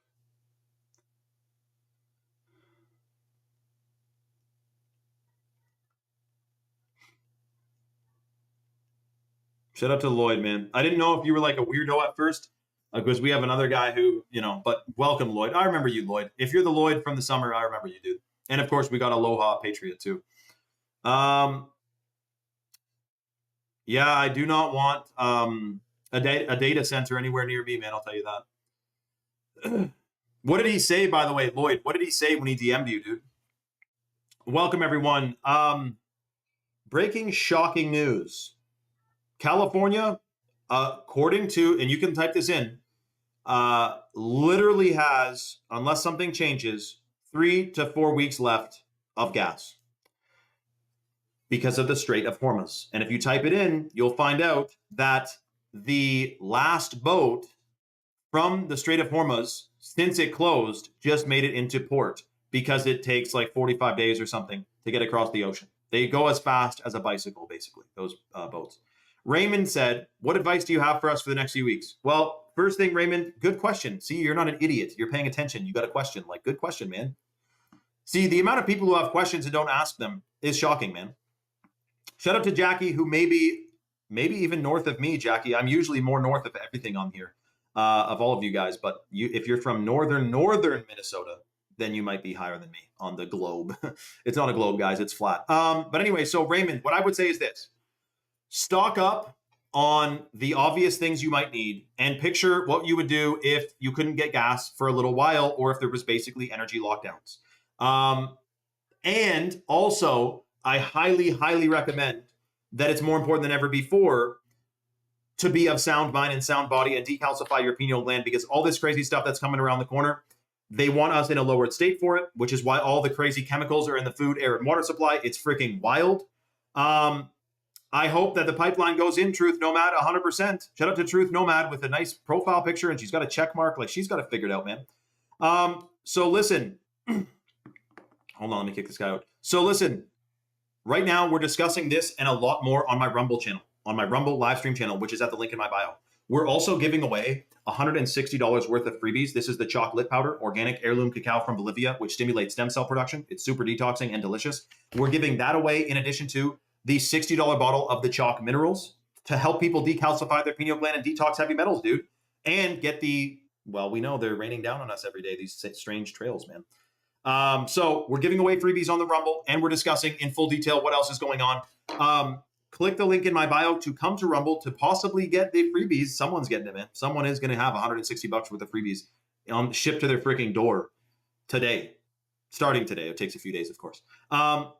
Shout out to Lloyd, man. I didn't know if you were like a weirdo at first, because we have another guy who, but welcome, Lloyd. I remember you, Lloyd. If you're the Lloyd from the summer, I remember you, dude. And of course, we got Aloha Patriot too. Yeah, I do not want a data center anywhere near me, man. I'll tell you that. What did he say, by the way, Lloyd? What did he say when he DM'd you, dude? Welcome, everyone. Breaking shocking news. California, according to, and you can type this in, literally has, unless something changes, 3 to 4 weeks left of gas because of the Strait of Hormuz. And if you type it in, you'll find out that the last boat from the Strait of Hormuz, since it closed, just made it into port because it takes like 45 days or something to get across the ocean. They go as fast as a bicycle, basically, those boats. Raymond said, what advice do you have for us for the next few weeks? Well, first thing, Raymond, good question. See, you're not an idiot. You're paying attention. You got a question. Like, good question, man. See, the amount of people who have questions and don't ask them is shocking, man. Shout out to Jackie, who maybe even north of me, Jackie. I'm usually more north of everything on here, of all of you guys. But if you're from northern Minnesota, then you might be higher than me on the globe. It's not a globe, guys. It's flat. But anyway, so Raymond, what I would say is this. Stock up on the obvious things you might need and picture what you would do if you couldn't get gas for a little while or if there was basically energy lockdowns. And also, I highly, highly recommend that it's more important than ever before to be of sound mind and sound body and decalcify your pineal gland, because all this crazy stuff that's coming around the corner, they want us in a lowered state for it, which is why all the crazy chemicals are in the food, air, and water supply. It's freaking wild. I hope that the pipeline goes in, Truth Nomad, 100%. Shout out to Truth Nomad with a nice profile picture, and she's got a check mark. Like, she's got it figured out, man. So listen. Hold on, let me kick this guy out. So listen, right now we're discussing this and a lot more on my Rumble channel, on my Rumble live stream channel, which is at the link in my bio. We're also giving away $160 worth of freebies. This is the chocolate powder, organic heirloom cacao from Bolivia, which stimulates stem cell production. It's super detoxing and delicious. We're giving that away in addition to the $60 bottle of the chalk minerals to help people decalcify their pineal gland and detox heavy metals, dude. And get the, well, we know they're raining down on us every day, these strange trails, man. So we're giving away freebies on the Rumble, and we're discussing in full detail what else is going on. Click the link in my bio to come to Rumble to possibly get the freebies. Someone's getting it, man. Someone is going to have $160 worth of freebies shipped to their freaking door today, starting today. It takes a few days, of course.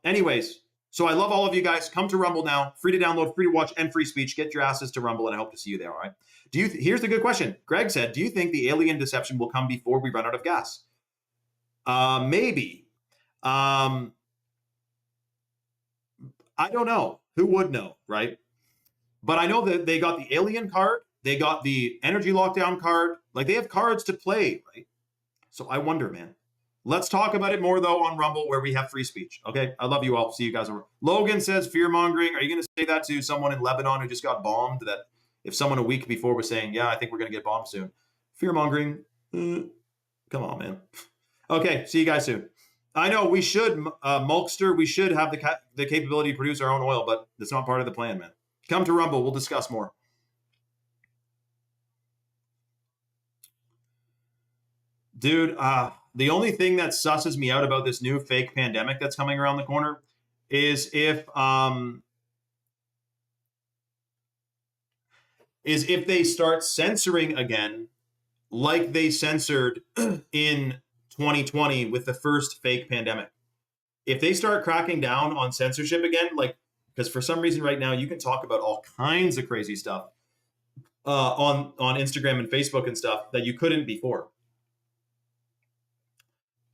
Anyways, so I love all of you guys. Come to Rumble now. Free to download, free to watch, and free speech. Get your asses to Rumble, and I hope to see you there, all right? Here's the good question. Greg said, do you think the alien deception will come before we run out of gas? Maybe. I don't know. Who would know, right? But I know that they got the alien card. They got the energy lockdown card. Like, they have cards to play, right? So I wonder, man. Let's talk about it more, though, on Rumble, where we have free speech. Okay? I love you all. See you guys over. Logan says fear-mongering. Are you going to say that to someone in Lebanon who just got bombed? That if someone a week before was saying, yeah, I think we're going to get bombed soon. Fear-mongering. Come on, man. Okay, see you guys soon. I know we should, Mulkster, we should have the capability to produce our own oil, but that's not part of the plan, man. Come to Rumble. We'll discuss more. Dude, the only thing that susses me out about this new fake pandemic that's coming around the corner is if they start censoring again, like they censored in 2020 with the first fake pandemic. If they start cracking down on censorship again, like, because for some reason right now you can talk about all kinds of crazy stuff on Instagram and Facebook and stuff that you couldn't before.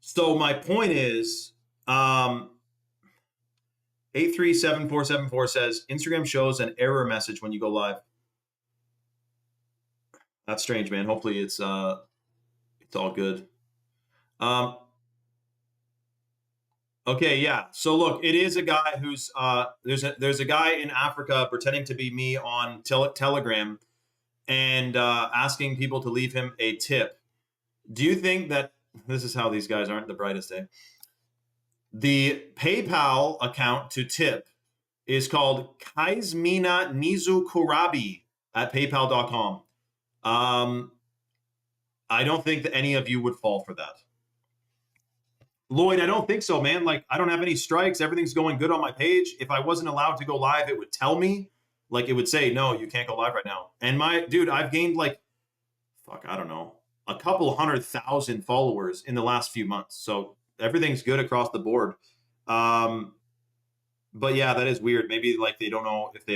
So my point is, 837474 says Instagram shows an error message when you go live. That's strange, man. Hopefully it's all good. Okay, yeah. So look, it is a guy who's there's a guy in Africa pretending to be me on Telegram and asking people to leave him a tip. Do you think that this is how these guys aren't the brightest, eh? The PayPal account to tip is called Kaizmina Nizukurabi at paypal.com. I don't think that any of you would fall for that. Lloyd, I don't think so, man. Like, I don't have any strikes. Everything's going good on my page. If I wasn't allowed to go live, it would tell me. Like, it would say, no, you can't go live right now. And dude, I've gained like, I don't know, a couple 100,000 followers in the last few months. So everything's good across the board. But yeah, that is weird. Maybe like they don't know if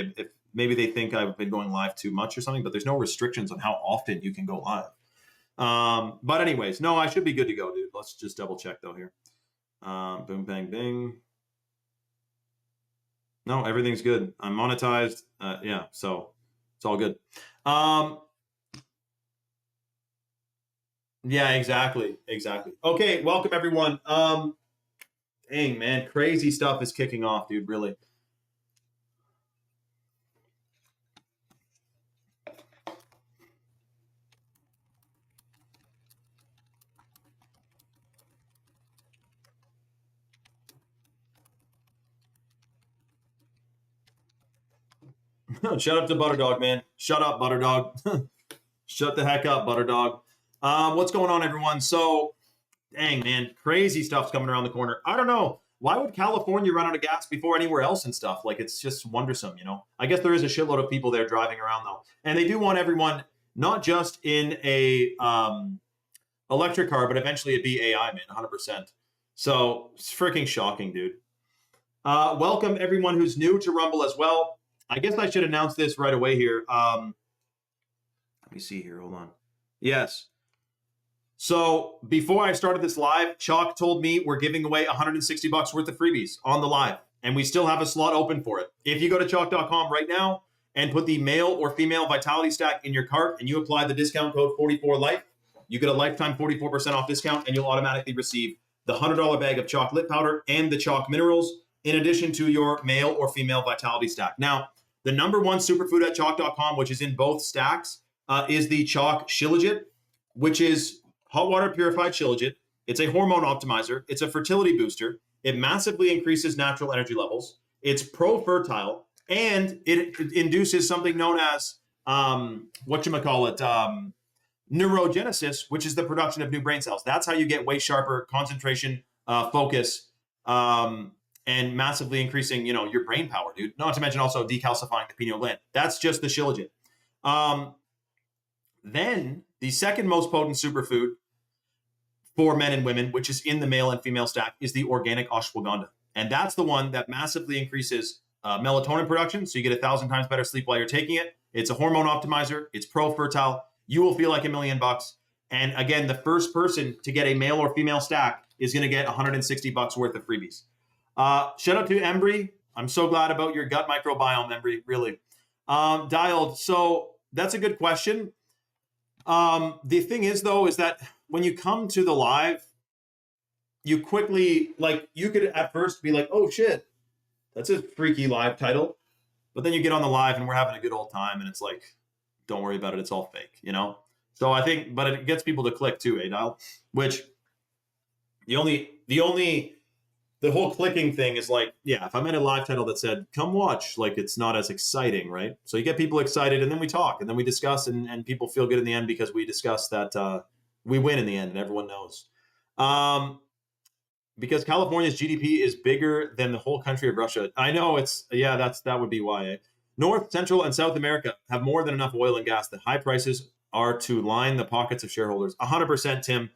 maybe they think I've been going live too much or something, but there's no restrictions on how often you can go live. But anyways, no, I should be good to go, dude. Let's just double check though here. Boom, bang, bing. No, everything's good. I'm monetized. Yeah, so it's all good. Yeah, exactly. Exactly. Okay, welcome everyone. Dang, man, crazy stuff is kicking off, dude, really. Shut up to Butterdog, man. Shut up, Butterdog. Shut the heck up, Butterdog. What's going on, everyone? So, dang, man, crazy stuff's coming around the corner. I don't know. Why would California run out of gas before anywhere else and stuff? Like, it's just wondersome, you know? I guess there is a shitload of people there driving around, though. And they do want everyone not just in a electric car, but eventually it'd be AI, man, 100%. So, it's freaking shocking, dude. Welcome, everyone who's new to Rumble as well. I guess I should announce this right away here. Let me see here. Hold on. Yes. So before I started this live, Chalk told me we're giving away $160 worth of freebies on the live, and we still have a slot open for it. If you go to chalk.com right now and put the male or female vitality stack in your cart and you apply the discount code 44life, you get a lifetime 44% off discount, and you'll automatically receive the $100 bag of Chalk Lit Powder and the Chalk Minerals in addition to your male or female vitality stack. Now, the number one superfood at chalk.com, which is in both stacks, is the Chalk Shilajit, which is hot water purified shilajit. It's a hormone optimizer. It's a fertility booster. It massively increases natural energy levels. It's pro-fertile, and it induces something known as, neurogenesis, which is the production of new brain cells. That's how you get way sharper concentration, focus, and massively increasing, your brain power, dude. Not to mention also decalcifying the pineal gland. That's just the shilajit. Then the second most potent superfood for men and women, which is in the male and female stack, is the organic ashwagandha. And that's the one that massively increases melatonin production. So you get 1,000 times better sleep while you're taking it. It's a hormone optimizer. It's pro-fertile. You will feel like $1 million. And again, the first person to get a male or female stack is going to get $160 worth of freebies. Shout out to Embry. I'm so glad about your gut microbiome, Embry, really. Dialed. So that's a good question. The thing is, though, is that when you come to the live, you quickly, you could at first be like, oh, shit, that's a freaky live title. But then you get on the live and we're having a good old time. And it's like, don't worry about it. It's all fake, So I think, but it gets people to click too, Dial? Which the whole clicking thing is like, yeah, if I made a live title that said, come watch, it's not as exciting, right? So you get people excited and then we talk and then we discuss and people feel good in the end because we discuss that we win in the end and everyone knows. Because California's GDP is bigger than the whole country of Russia. I know that would be why. Eh? North, Central, and South America have more than enough oil and gas. The high prices are to line the pockets of shareholders. 100%, Tim.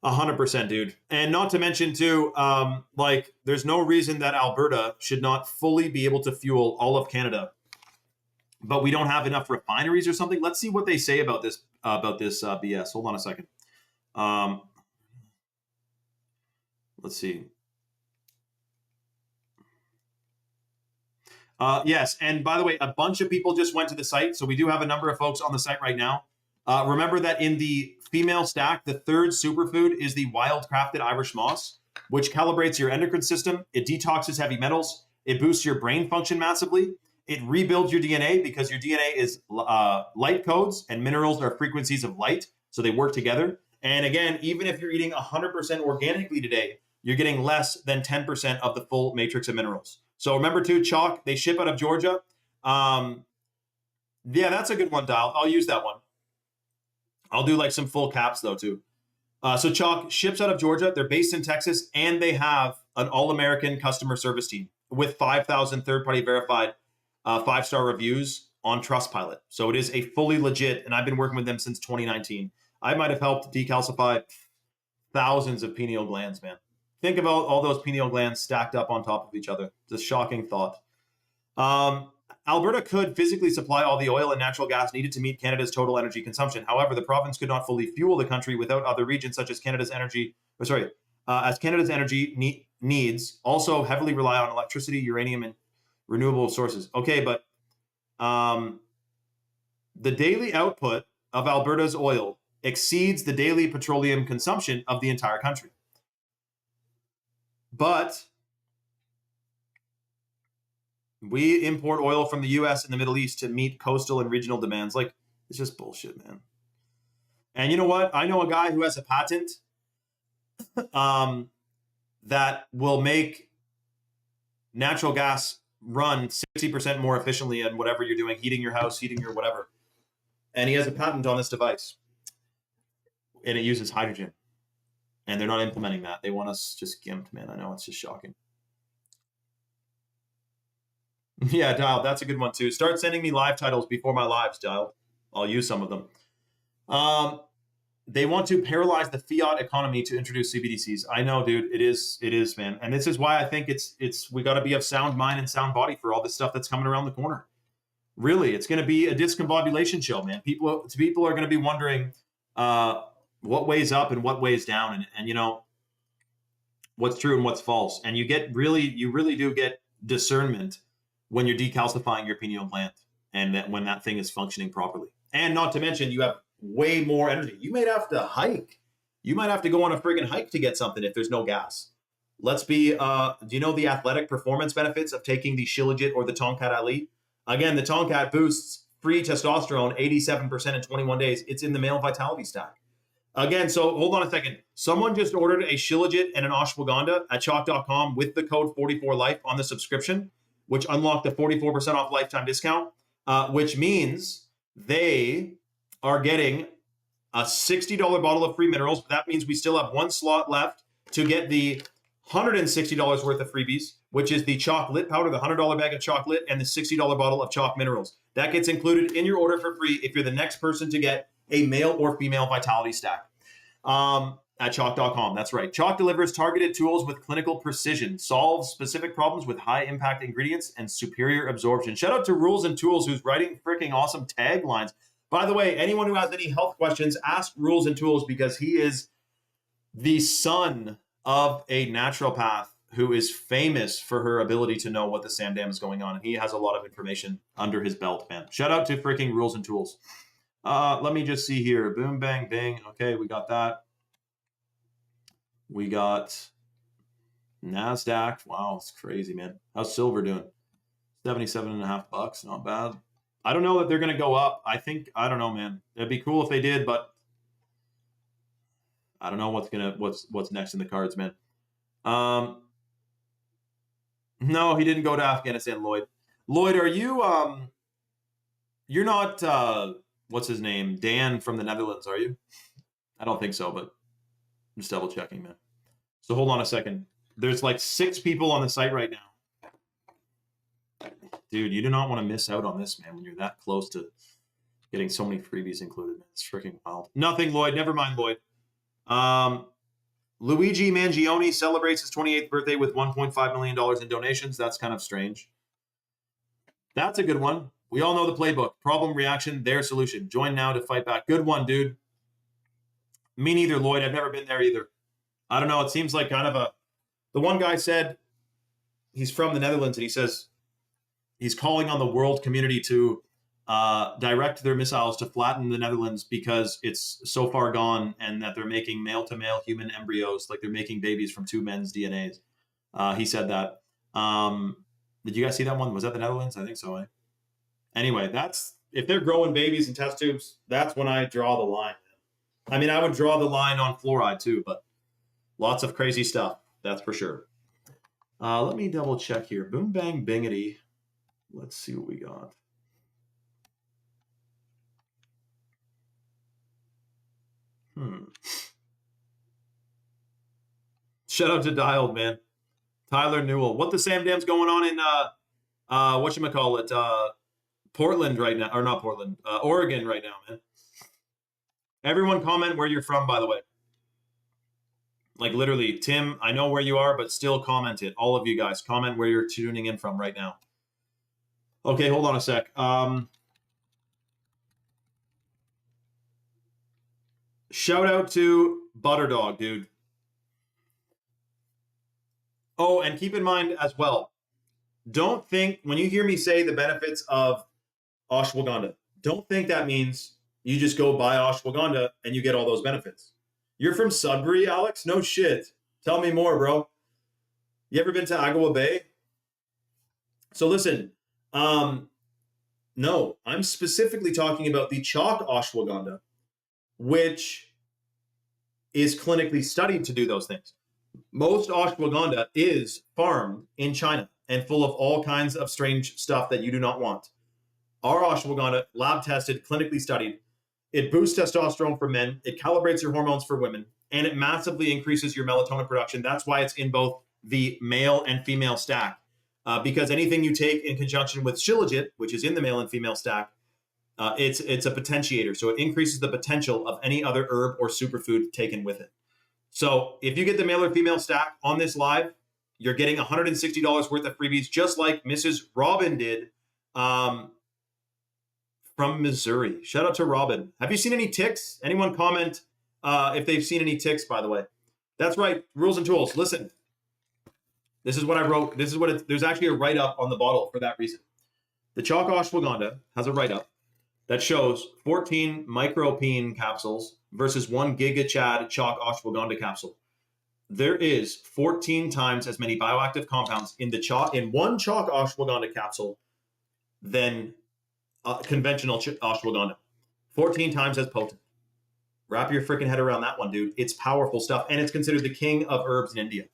100%, dude. And not to mention, too, there's no reason that Alberta should not fully be able to fuel all of Canada, but we don't have enough refineries or something. Let's see what they say about this BS. Hold on a second. Let's see. Yes, and by the way, a bunch of people just went to the site, so we do have a number of folks on the site right now. Remember that in the female stack, the third superfood is the wild crafted Irish moss, which calibrates your endocrine system. It detoxes heavy metals. It boosts your brain function massively. It rebuilds your DNA because your DNA is light codes and minerals are frequencies of light, so they work together. And again, even if you're eating 100% organically today, you're getting less than 10% of the full matrix of minerals. So remember too, Chalk, they ship out of Georgia. Yeah, that's a good one, Dial. I'll use that one. I'll do some full caps though too. So Chalk ships out of Georgia. They're based in Texas, and they have an all-American customer service team with 5,000 third-party verified 5-star reviews on Trustpilot. So it is a fully legit, and I've been working with them since 2019. I might have helped decalcify thousands of pineal glands, man. Think about all those pineal glands stacked up on top of each other. It's a shocking thought. Alberta could physically supply all the oil and natural gas needed to meet Canada's total energy consumption. However, the province could not fully fuel the country without other regions such as Canada's energy, as Canada's energy needs also heavily rely on electricity, uranium, and renewable sources. Okay, but the daily output of Alberta's oil exceeds the daily petroleum consumption of the entire country. But we import oil from the US and the Middle East to meet coastal and regional demands. Like, it's just bullshit, man. And you know what? I know a guy who has a patent that will make natural gas run 60% more efficiently in whatever you're doing, heating your house, heating your whatever. And he has a patent on this device. And it uses hydrogen. And they're not implementing that. They want us just gimped, man. I know, it's just shocking. Yeah, Dial, that's a good one too. Start sending me live titles before my lives, Dial. I'll use some of them. They want to paralyze the fiat economy to introduce CBDCs. I know, dude. It is, man. And this is why I think we got to be of sound mind and sound body for all this stuff that's coming around the corner. Really, it's going to be a discombobulation show, man. People are going to be wondering what weighs up and what weighs down, and you know what's true and what's false. And you really do get discernment when you're decalcifying your pineal gland, and that when that thing is functioning properly. And not to mention, you have way more energy. You might have to hike. You might have to go on a friggin' hike to get something if there's no gas. Let's be, do you know the athletic performance benefits of taking the Shilajit or the Tomcat Elite? Again, the Tomcat boosts free testosterone 87% in 21 days. It's in the male vitality stack. Again, so hold on a second. Someone just ordered a Shilajit and an ashwagandha at chalk.com with the code 44life on the subscription, which unlocked the 44% off lifetime discount, which means they are getting a $60 bottle of free minerals. That means we still have one slot left to get the $160 worth of freebies, which is the chocolate powder, the $100 bag of chocolate, and the $60 bottle of chalk minerals. That gets included in your order for free if you're the next person to get a male or female vitality stack at chalk.com. That's right. Chalk delivers targeted tools with clinical precision, solves specific problems with high impact ingredients and superior absorption. Shout out to Rules and Tools, who's writing freaking awesome taglines. By the way, anyone who has any health questions, ask Rules and Tools, because he is the son of a naturopath who is famous for her ability to know what the SCAMDEM is going on. And he has a lot of information under his belt, man. Shout out to freaking Rules and Tools. Let me just see here. Boom, bang, bing. Okay, we got that. We got NASDAQ. Wow, it's crazy, man. How's silver doing? 77.5 bucks. Not bad. I don't know that they're going to go up. I don't know, man. It'd be cool if they did, but I don't know what's next in the cards, man. No, he didn't go to Afghanistan, Lloyd. Lloyd, are you, you're not, what's his name? Dan from the Netherlands, are you? I don't think so, but I'm just double checking, man. So hold on a second. There's like 6 people on the site right now. Dude, you do not want to miss out on this, man, when you're that close to getting so many freebies included, man. It's freaking wild. Nothing, Lloyd. Never mind, Lloyd. Luigi Mangione celebrates his 28th birthday with $1.5 million in donations. That's kind of strange. That's a good one. We all know the playbook. Problem, reaction, their solution. Join now to fight back. Good one, dude. Me neither, Lloyd. I've never been there either. I don't know. It seems like kind of the one guy said he's from the Netherlands, and he says he's calling on the world community to direct their missiles to flatten the Netherlands because it's so far gone, and that they're making male-to-male human embryos, like they're making babies from 2 men's DNAs. He said that. Did you guys see that one? Was that the Netherlands? I think so, eh? Anyway, if they're growing babies in test tubes, that's when I draw the line. I mean, I would draw the line on fluoride too, but lots of crazy stuff, that's for sure. Let me double check here. Boom, bang, bingity. Let's see what we got. Shout out to Dialed, man. Tyler Newell. What the SCAMDEM's going on in whatchamacallit, Portland right now, or not Portland, Oregon right now, man. Everyone comment where you're from, by the way. Like literally, Tim, I know where you are, but still comment it. All of you guys, comment where you're tuning in from right now. Okay, hold on a sec. Shout out to Butterdog, dude. Oh, and keep in mind as well, don't think, when you hear me say the benefits of ashwagandha, don't think that means You just go buy ashwagandha and you get all those benefits. You're from Sudbury, Alex? No shit. Tell me more, bro. You ever been to Agua Bay? So listen, no, I'm specifically talking about the chalk ashwagandha, which is clinically studied to do those things. Most ashwagandha is farmed in China and full of all kinds of strange stuff that you do not want. Our ashwagandha, lab tested, clinically studied, it boosts testosterone for men, it calibrates your hormones for women, and it massively increases your melatonin production. That's why it's in both the male and female stack. Because anything you take in conjunction with shilajit, which is in the male and female stack, it's a potentiator. So it increases the potential of any other herb or superfood taken with it. So if you get the male or female stack on this live, you're getting $160 worth of freebies, just like Mrs. Robin did from Missouri. Shout out to Robin. Have you seen any ticks? Anyone comment if they've seen any ticks, by the way? That's right, rules and tools. Listen, this is what I wrote. This is what there's actually a write-up on the bottle for that reason. The chalk ashwagandha has a write-up that shows 14 micropene capsules versus 1 gigachad chalk ashwagandha capsule. There is 14 times as many bioactive compounds in one chalk ashwagandha capsule than conventional ashwagandha. 14 times as potent. Wrap your freaking head around that one, dude. It's powerful stuff, and it's considered the king of herbs in India.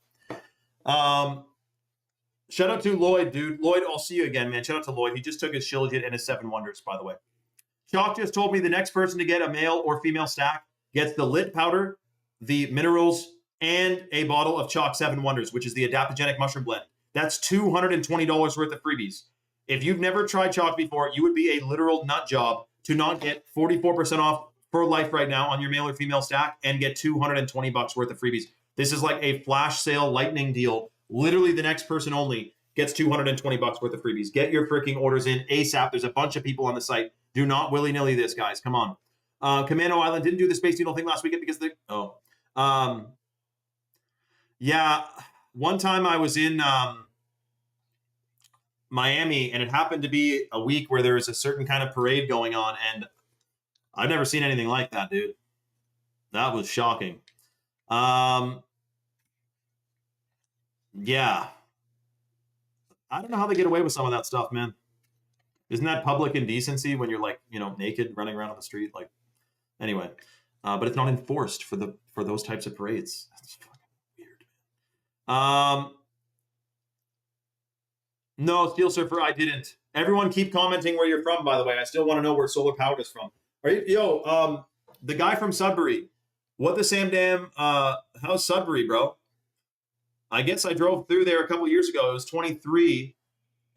Shout out to Lloyd, dude. Lloyd, I'll see you again, man. Shout out to Lloyd. He just took his Shilajit and his 7 Wonders, by the way. Chalk just told me the next person to get a male or female stack gets the lit powder, the minerals, and a bottle of Chalk 7 Wonders, which is the adaptogenic mushroom blend. That's $220 worth of freebies. If you've never tried Chalk before, you would be a literal nut job to not get 44% off for life right now on your male or female stack and get $220 worth of freebies. This is like a flash sale lightning deal. Literally the next person only gets $220 worth of freebies. Get your freaking orders in ASAP. There's a bunch of people on the site. Do not willy-nilly this, guys. Come on. Commando Island didn't do the Space Needle thing last weekend because yeah, one time I was in Miami, and it happened to be a week where there was a certain kind of parade going on, and I've never seen anything like that, dude. That was shocking. Yeah. I don't know how they get away with some of that stuff, man. Isn't that public indecency when you're like, naked running around on the street? Like, anyway, but it's not enforced for those types of parades. That's fucking weird. No, Steel Surfer, I didn't. Everyone keep commenting where you're from, by the way. I still want to know where Solar Powered is from. Are you, the guy from Sudbury. What the Sam Dam? How's Sudbury, bro? I guess I drove through there a couple years ago. It was 23,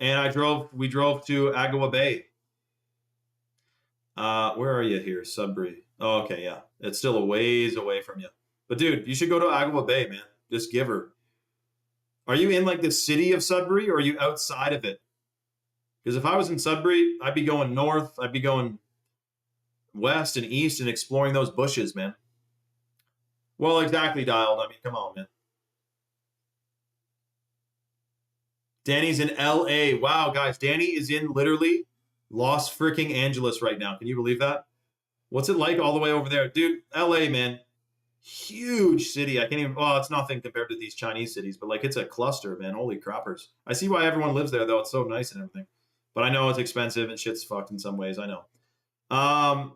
and we drove to Agua Bay. Where are you here, Sudbury? Oh, okay, yeah. It's still a ways away from you. But dude, you should go to Agua Bay, man. Just give her. Are you in like the city of Sudbury, or are you outside of it? Because if I was in Sudbury, I'd be going north. I'd be going west and east and exploring those bushes, man. Well, exactly, Dialed. I mean, come on, man. Danny's in LA. Wow, guys. Danny is in literally Los freaking Angeles right now. Can you believe that? What's it like all the way over there? Dude, LA, man. Huge city. I can't even, well, it's nothing compared to these Chinese cities, but like it's a cluster, man. Holy crappers. I see why everyone lives there, though. It's so nice and everything. But I know it's expensive and shit's fucked in some ways. I know.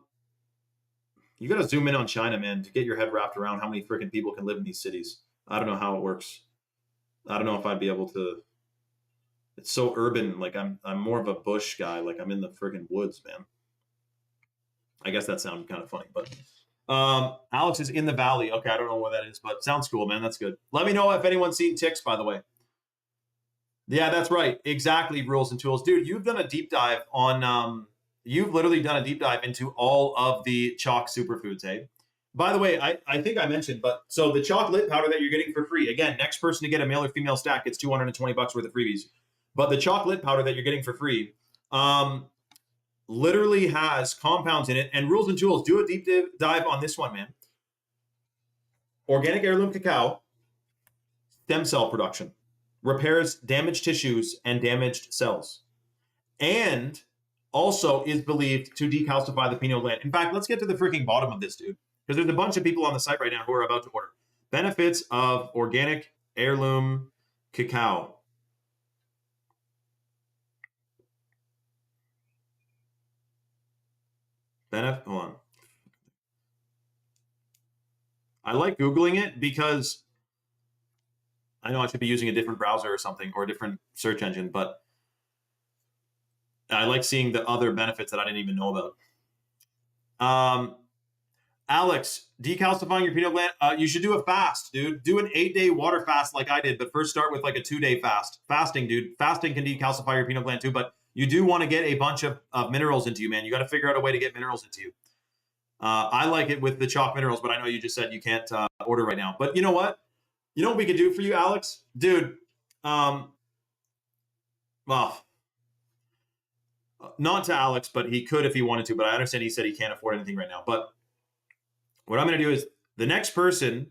You got to zoom in on China, man, to get your head wrapped around how many freaking people can live in these cities. I don't know how it works. I don't know if I'd be able to. It's so urban. Like I'm more of a bush guy. Like I'm in the freaking woods, man. I guess that sounded kind of funny, but Alex is in the valley. Okay, I don't know what that is, but sounds cool, man. That's good. Let me know if anyone's seen ticks, by the way. Yeah, that's right. Exactly, Rules and Tools. Dude, you've done a deep dive on, you've literally done a deep dive into all of the chalk superfoods, eh? By the way, I think I mentioned, but so the chocolate powder that you're getting for free, again, next person to get a male or female stack gets $220 worth of freebies. But the chocolate powder that you're getting for free literally has compounds in it. And Rules and Tools, do a deep dive on this one, man. Organic heirloom cacao, stem cell production, repairs damaged tissues and damaged cells. And also is believed to decalcify the pineal gland. In fact, let's get to the freaking bottom of this, dude, because there's a bunch of people on the site right now who are about to order. Benefits of organic heirloom cacao. Hold on. I like Googling it because I know I should be using a different browser or something, or a different search engine, but I like seeing the other benefits that I didn't even know about. Alex, decalcifying your pineal gland, you should do a fast, dude. Do an 8-day water fast like I did, but first start with like a 2-day fast. Fasting, dude. Fasting can decalcify your pineal gland too, but you do want to get a bunch of minerals into you, man. You got to figure out a way to get minerals into you. I like it with the chalk minerals, but I know you just said you can't order right now. But you know what? You know what we could do for you, Alex? Dude, well, not to Alex, but he could if he wanted to, but I understand he said he can't afford anything right now. But what I'm going to do is the next person,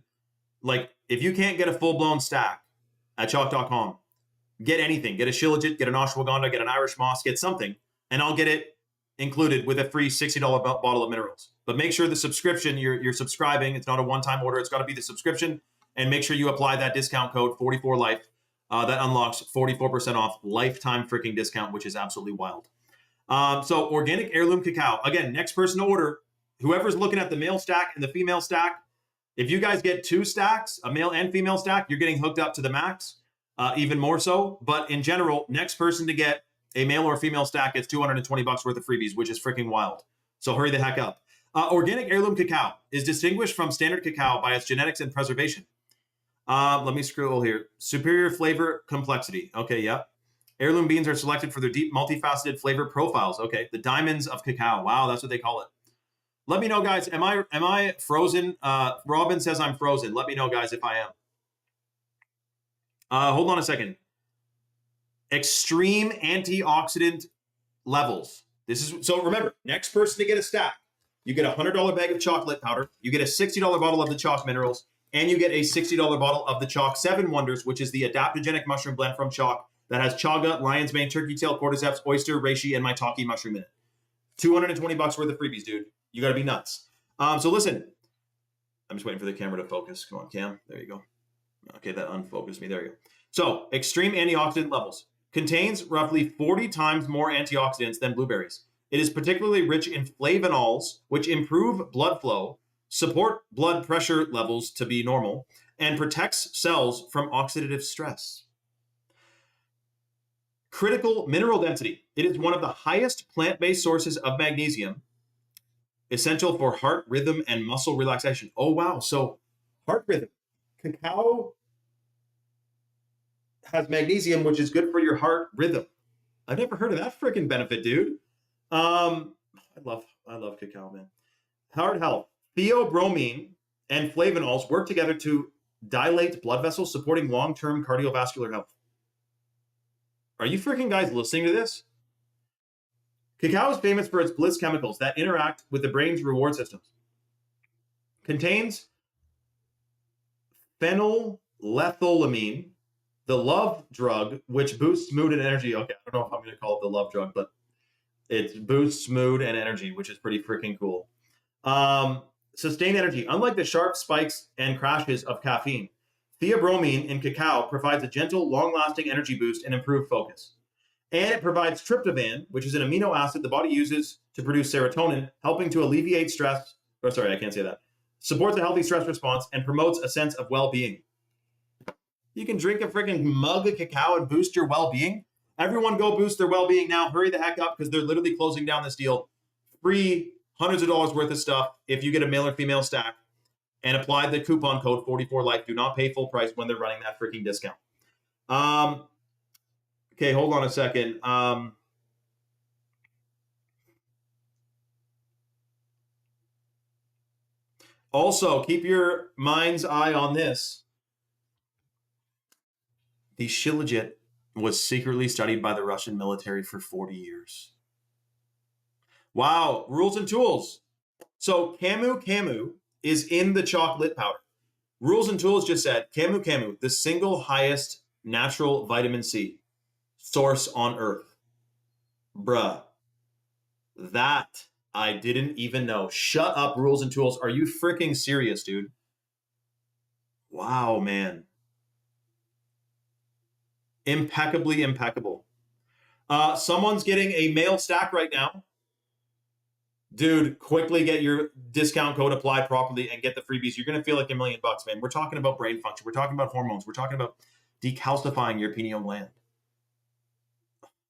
like if you can't get a full-blown stack at chalk.com, get anything. Get a shilajit, get an ashwagandha, get an Irish moss, get something, and I'll get it included with a free $60 bottle of minerals. But make sure the subscription, you're subscribing. It's not a one-time order. It's got to be the subscription. And make sure you apply that discount code 44life. That unlocks 44% off lifetime freaking discount, which is absolutely wild. So organic heirloom cacao. Again, next person to order, whoever's looking at the male stack and the female stack, if you guys get 2 stacks, a male and female stack, you're getting hooked up to the max, even more so. But in general, next person to get a male or female stack gets $220 worth of freebies, which is freaking wild. So hurry the heck up. Organic heirloom cacao is distinguished from standard cacao by its genetics and preservation. Let me scroll here. Superior flavor complexity. Okay, yeah. Heirloom beans are selected for their deep, multifaceted flavor profiles. Okay, the diamonds of cacao. Wow, that's what they call it. Let me know, guys. Am I frozen? Robin says I'm frozen. Let me know, guys, if I am. Hold on a second. Extreme antioxidant levels. This is so. Remember, next person to get a stack, you get a $100 bag of chocolate powder. You get a $60 bottle of the chalk minerals, and you get a $60 bottle of the chalk 7 Wonders, which is the adaptogenic mushroom blend from chalk that has chaga, lion's mane, turkey tail, cordyceps, oyster, reishi, and maitake mushroom in it. $220 worth of freebies, dude. You got to be nuts. So listen, I'm just waiting for the camera to focus. Come on, Cam. There you go. Okay, that unfocused me. There you go. So extreme antioxidant levels. Contains roughly 40 times more antioxidants than blueberries. It is particularly rich in flavonols, which improve blood flow, support blood pressure levels to be normal, and protects cells from oxidative stress. Critical mineral density. It is one of the highest plant-based sources of magnesium, essential for heart rhythm and muscle relaxation. Oh, wow. So heart rhythm. Cacao has magnesium, which is good for your heart rhythm. I've never heard of that freaking benefit, dude. I love cacao, man. Heart health. Theobromine and flavonols work together to dilate blood vessels, supporting long-term cardiovascular health. Are you freaking guys listening to this? Cacao is famous for its bliss chemicals that interact with the brain's reward systems. Contains phenylethylamine, the love drug, which boosts mood and energy. Okay, I don't know if I'm going to call it the love drug, but it boosts mood and energy, which is pretty freaking cool. Sustained energy. Unlike the sharp spikes and crashes of caffeine, theobromine in cacao provides a gentle, long-lasting energy boost and improved focus. And it provides tryptophan, which is an amino acid the body uses to produce serotonin, helping to alleviate stress. Oh, sorry, I can't say that. Supports a healthy stress response and promotes a sense of well-being. You can drink a freaking mug of cacao and boost your well-being. Everyone go boost their well-being now. Hurry the heck up because they're literally closing down this deal. Free hundreds of dollars worth of stuff if you get a male or female stack and apply the coupon code 44life. Do not pay full price when they're running that freaking discount. Okay, hold on a second. Also, keep your mind's eye on this. The shilajit was secretly studied by the Russian military for 40 years. Wow, rules and tools. So camu is in the chocolate powder. Rules and tools just said camu, the single highest natural vitamin C source on Earth. Bruh. That I didn't even know. Shut up, Rules and Tools. Are you freaking serious, dude? Wow, man. Impeccably impeccable. Someone's getting a mail stack right now. Dude, quickly get your discount code applied properly and get the freebies. You're going to feel like $1 million, man. We're talking about brain function. We're talking about hormones. We're talking about decalcifying your pineal gland.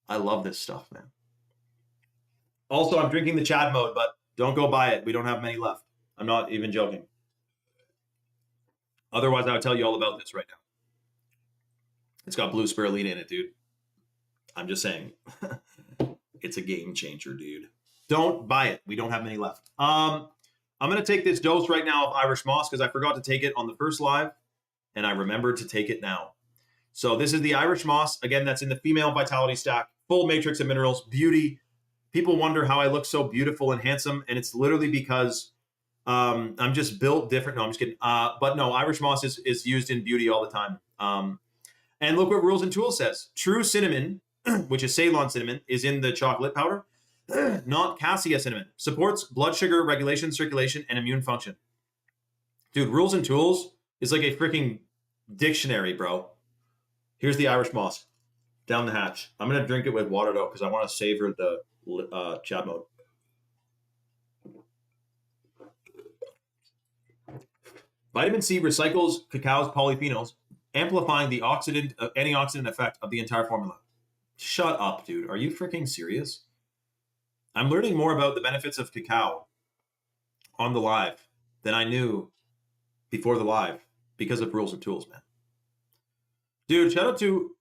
I love this stuff, man. Also, I'm drinking the Chad mode, but don't go buy it. We don't have many left. I'm not even joking. Otherwise, I would tell you all about this right now. It's got blue spirulina in it, dude. I'm just saying. It's a game changer, dude. Don't buy it. We don't have many left. I'm going to take this dose right now of Irish Moss because I forgot to take it on the first live, and I remembered to take it now. So this is the Irish Moss. Again, that's in the female vitality stack. Full matrix of minerals, beauty. People wonder how I look so beautiful and handsome, and it's literally because I'm just built different. No, I'm just kidding. But no, Irish Moss is used in beauty all the time. And look what Rules and Tools says. True cinnamon, which is Ceylon cinnamon, is in the chocolate powder. Not cassia cinnamon. Supports blood sugar regulation, circulation, and immune function. Dude, Rules and Tools is like a freaking dictionary, bro. Here's the Irish Moss. Down the hatch. I'm going to drink it with water, though, because I want to savor the chat mode. Vitamin C recycles cacao's polyphenols, amplifying the antioxidant effect of the entire formula. Shut up, dude. Are you freaking serious? I'm learning more about the benefits of cacao on the live than I knew before the live because of Rules and Tools, man. Dude, shout out to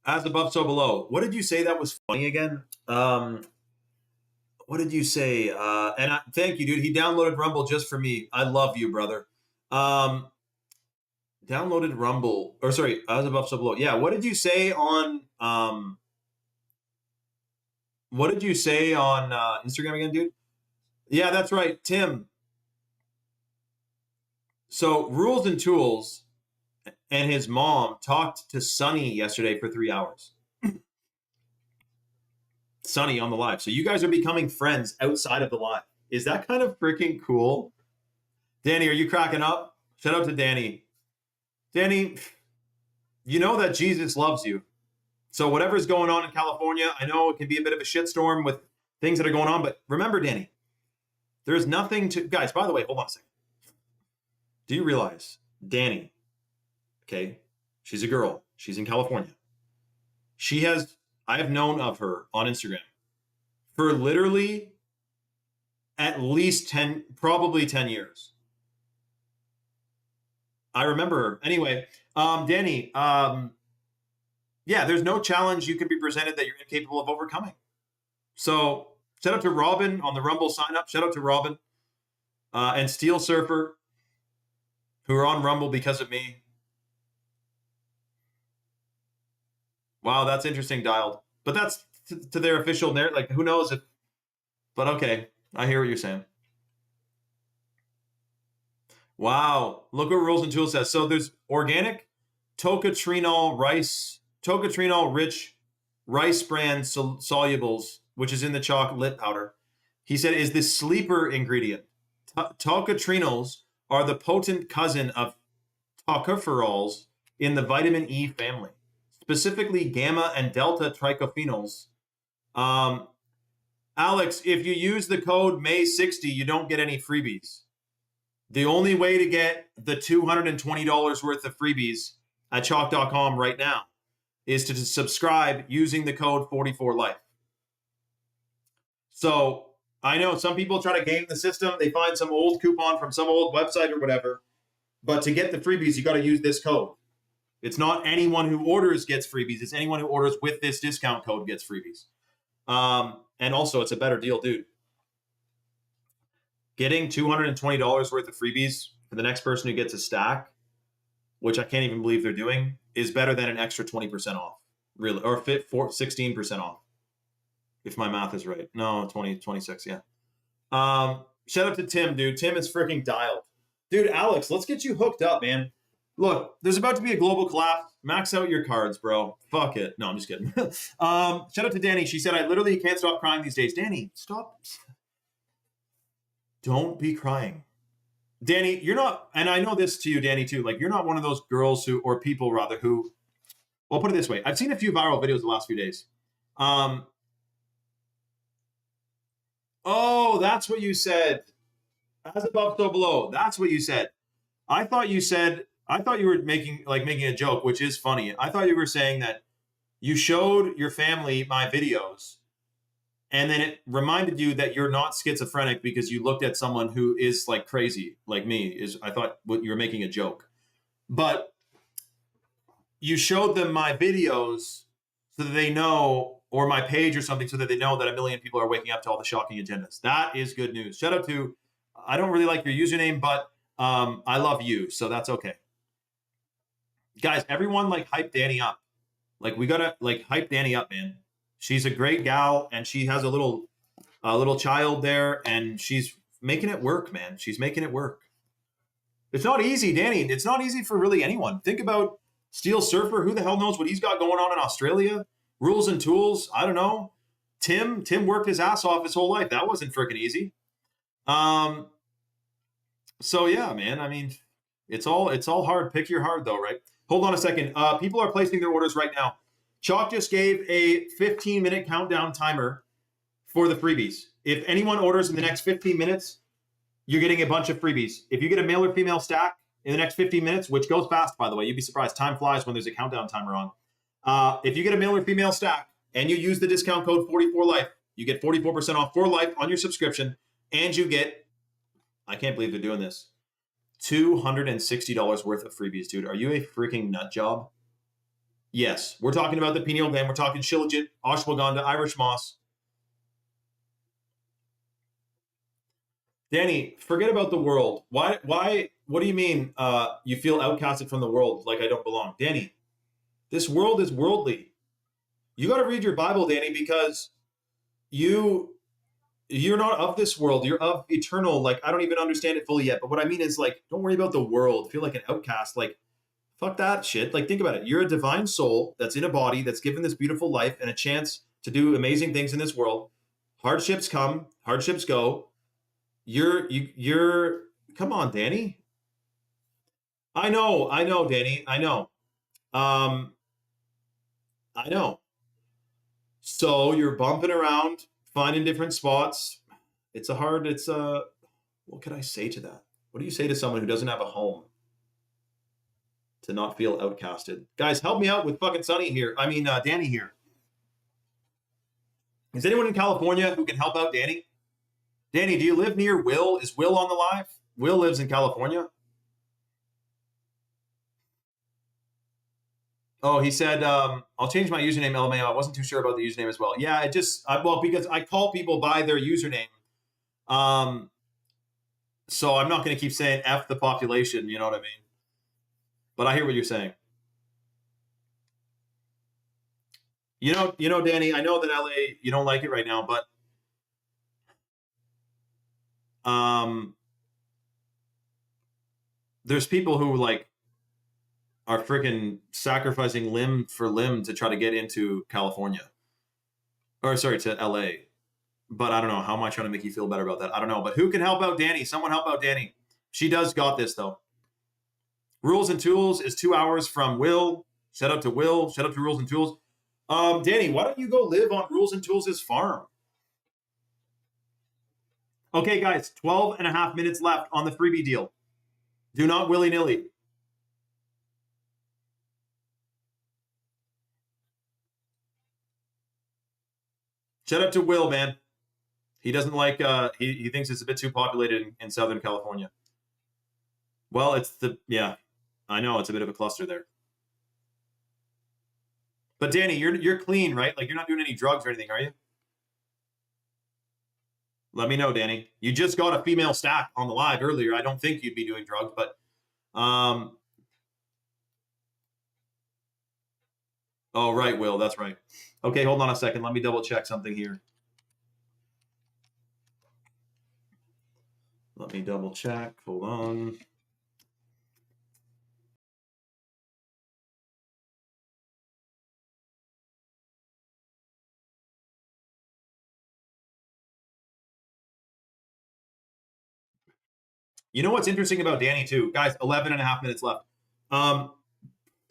As Above, So Below. What did you say that was funny again? What did you say? Thank you, dude. He downloaded Rumble just for me. I love you, brother. Downloaded Rumble. Or sorry, As Above, So Below. Yeah, what did you say on Instagram again, dude? Yeah, that's right, Tim. So Rules and Tools and his mom talked to Sunny yesterday for 3 hours. Sunny on the live. So you guys are becoming friends outside of the live. Is that kind of freaking cool? Danny, are you cracking up? Shout out to Danny. Danny, you know that Jesus loves you. So whatever's going on in California, I know it can be a bit of a shitstorm with things that are going on, but remember, Danny, there's nothing to... Guys, by the way, hold on a second. Do you realize Danny, okay, she's a girl. She's in California. I have known of her on Instagram for literally at least 10, probably 10 years. I remember her. Anyway, Danny, yeah, there's no challenge you can be presented that you're incapable of overcoming. So shout out to Robin on the Rumble sign up. Shout out to Robin and Steel Surfer, who are on Rumble because of me. Wow, that's interesting, Dialed. But that's to their official narrative. Like, who knows if... But okay, I hear what you're saying. Wow, look what Rules and Tools says. So there's organic tocotrienol-rich rice bran solubles, which is in the chocolate powder. He said is the sleeper ingredient. Tocotrienols are the potent cousin of tocopherols in the vitamin E family, specifically gamma and delta trichophenols. Alex, if you use the code May60, you don't get any freebies. The only way to get the $220 worth of freebies at chalk.com right now is to subscribe using the code 44life. So I know some people try to game the system. They find some old coupon from some old website or whatever. But to get the freebies, you got to use this code. It's not anyone who orders gets freebies. It's anyone who orders with this discount code gets freebies. And also, it's a better deal, dude. Getting $220 worth of freebies for the next person who gets a stack, which I can't even believe they're doing, is better than an extra 20% off, really, or 16% off, if my math is right. No, 26, yeah. Shout out to Tim, dude. Tim is freaking dialed. Dude, Alex, let's get you hooked up, man. Look, there's about to be a global collapse. Max out your cards, bro. Fuck it. No, I'm just kidding. Shout out to Danny. She said, I literally can't stop crying these days. Danny, stop. Don't be crying. Danny, you're not, and I know this to you, Danny, too. Like, you're not one of those girls who, or people rather, who, well, put it this way. I've seen a few viral videos the last few days. Oh, that's what you said. As above, so below. That's what you said. I thought you were making a joke, which is funny. I thought you were saying that you showed your family my videos and then it reminded you that you're not schizophrenic because you looked at someone who is like crazy, like me. I thought you were making a joke. But you showed them my videos so that they know, or my page or something, so that they know that a million people are waking up to all the shocking agendas. That is good news. Shout out to, I don't really like your username, but I love you, so that's okay. Guys, everyone like hype Danny up. Like we gotta like hype Danny up, man. She's a great gal, and she has a little child there, and she's making it work, man. She's making it work. It's not easy, Danny. It's not easy for really anyone. Think about Steel Surfer. Who the hell knows what he's got going on in Australia? Rules and Tools. I don't know. Tim worked his ass off his whole life. That wasn't freaking easy. So yeah, man. I mean, it's all hard. Pick your hard though, right? Hold on a second. People are placing their orders right now. Chalk just gave a 15-minute countdown timer for the freebies. If anyone orders in the next 15 minutes, you're getting a bunch of freebies. If you get a male or female stack in the next 15 minutes, which goes fast, by the way, you'd be surprised. Time flies when there's a countdown timer on. If you get a male or female stack and you use the discount code 44life, you get 44% off for life on your subscription, and you get, I can't believe they're doing this, $260 worth of freebies, dude. Are you a freaking nut job? Yes, we're talking about the pineal gland. We're talking shilajit, ashwagandha, Irish moss. Danny, forget about the world. Why, what do you mean you feel outcasted from the world like I don't belong? Danny, this world is worldly. You got to read your Bible, Danny, because you're not of this world. You're of eternal. Like, I don't even understand it fully yet. But what I mean is, like, don't worry about the world. Feel like an outcast. Like, fuck that shit. Like, think about it. You're a divine soul that's in a body that's given this beautiful life and a chance to do amazing things in this world. Hardships come, hardships go. You're come on, Danny. I know, Danny. I know. I know. So you're bumping around, finding different spots. It's what can I say to that? What do you say to someone who doesn't have a home? To not feel outcasted. Guys, help me out with fucking Sunny here. I mean, Danny here. Is anyone in California who can help out Danny? Danny, do you live near Will? Is Will on the live? Will lives in California. Oh, he said, I'll change my username, LMAO. I wasn't too sure about the username as well. Yeah, well, because I call people by their username. So I'm not going to keep saying F the population, you know what I mean? But I hear what you're saying. You know, Danny, I know that LA, you don't like it right now, but there's people who like are freaking sacrificing limb for limb to try to get into California. Or sorry, to LA. But I don't know. How am I trying to make you feel better about that? I don't know. But who can help out Danny? Someone help out Danny. She does got this, though. Rules and Tools is 2 hours from Will. Shout out to Will. Shout out to Rules and Tools. Danny, why don't you go live on Rules and Tools' farm? Okay, guys, 12 and a half minutes left on the freebie deal. Do not willy-nilly. Shout out to Will, man. He doesn't like, he thinks it's a bit too populated in Southern California. Well, yeah, I know it's a bit of a cluster there. But Danny, you're clean, right? Like you're not doing any drugs or anything, are you? Let me know, Danny. You just got a female stack on the live earlier. I don't think you'd be doing drugs, but oh right, Will, that's right. Okay, hold on a second. Let me double check something here. Let me double check. Hold on. You know what's interesting about Danny too? Guys, 11 and a half minutes left.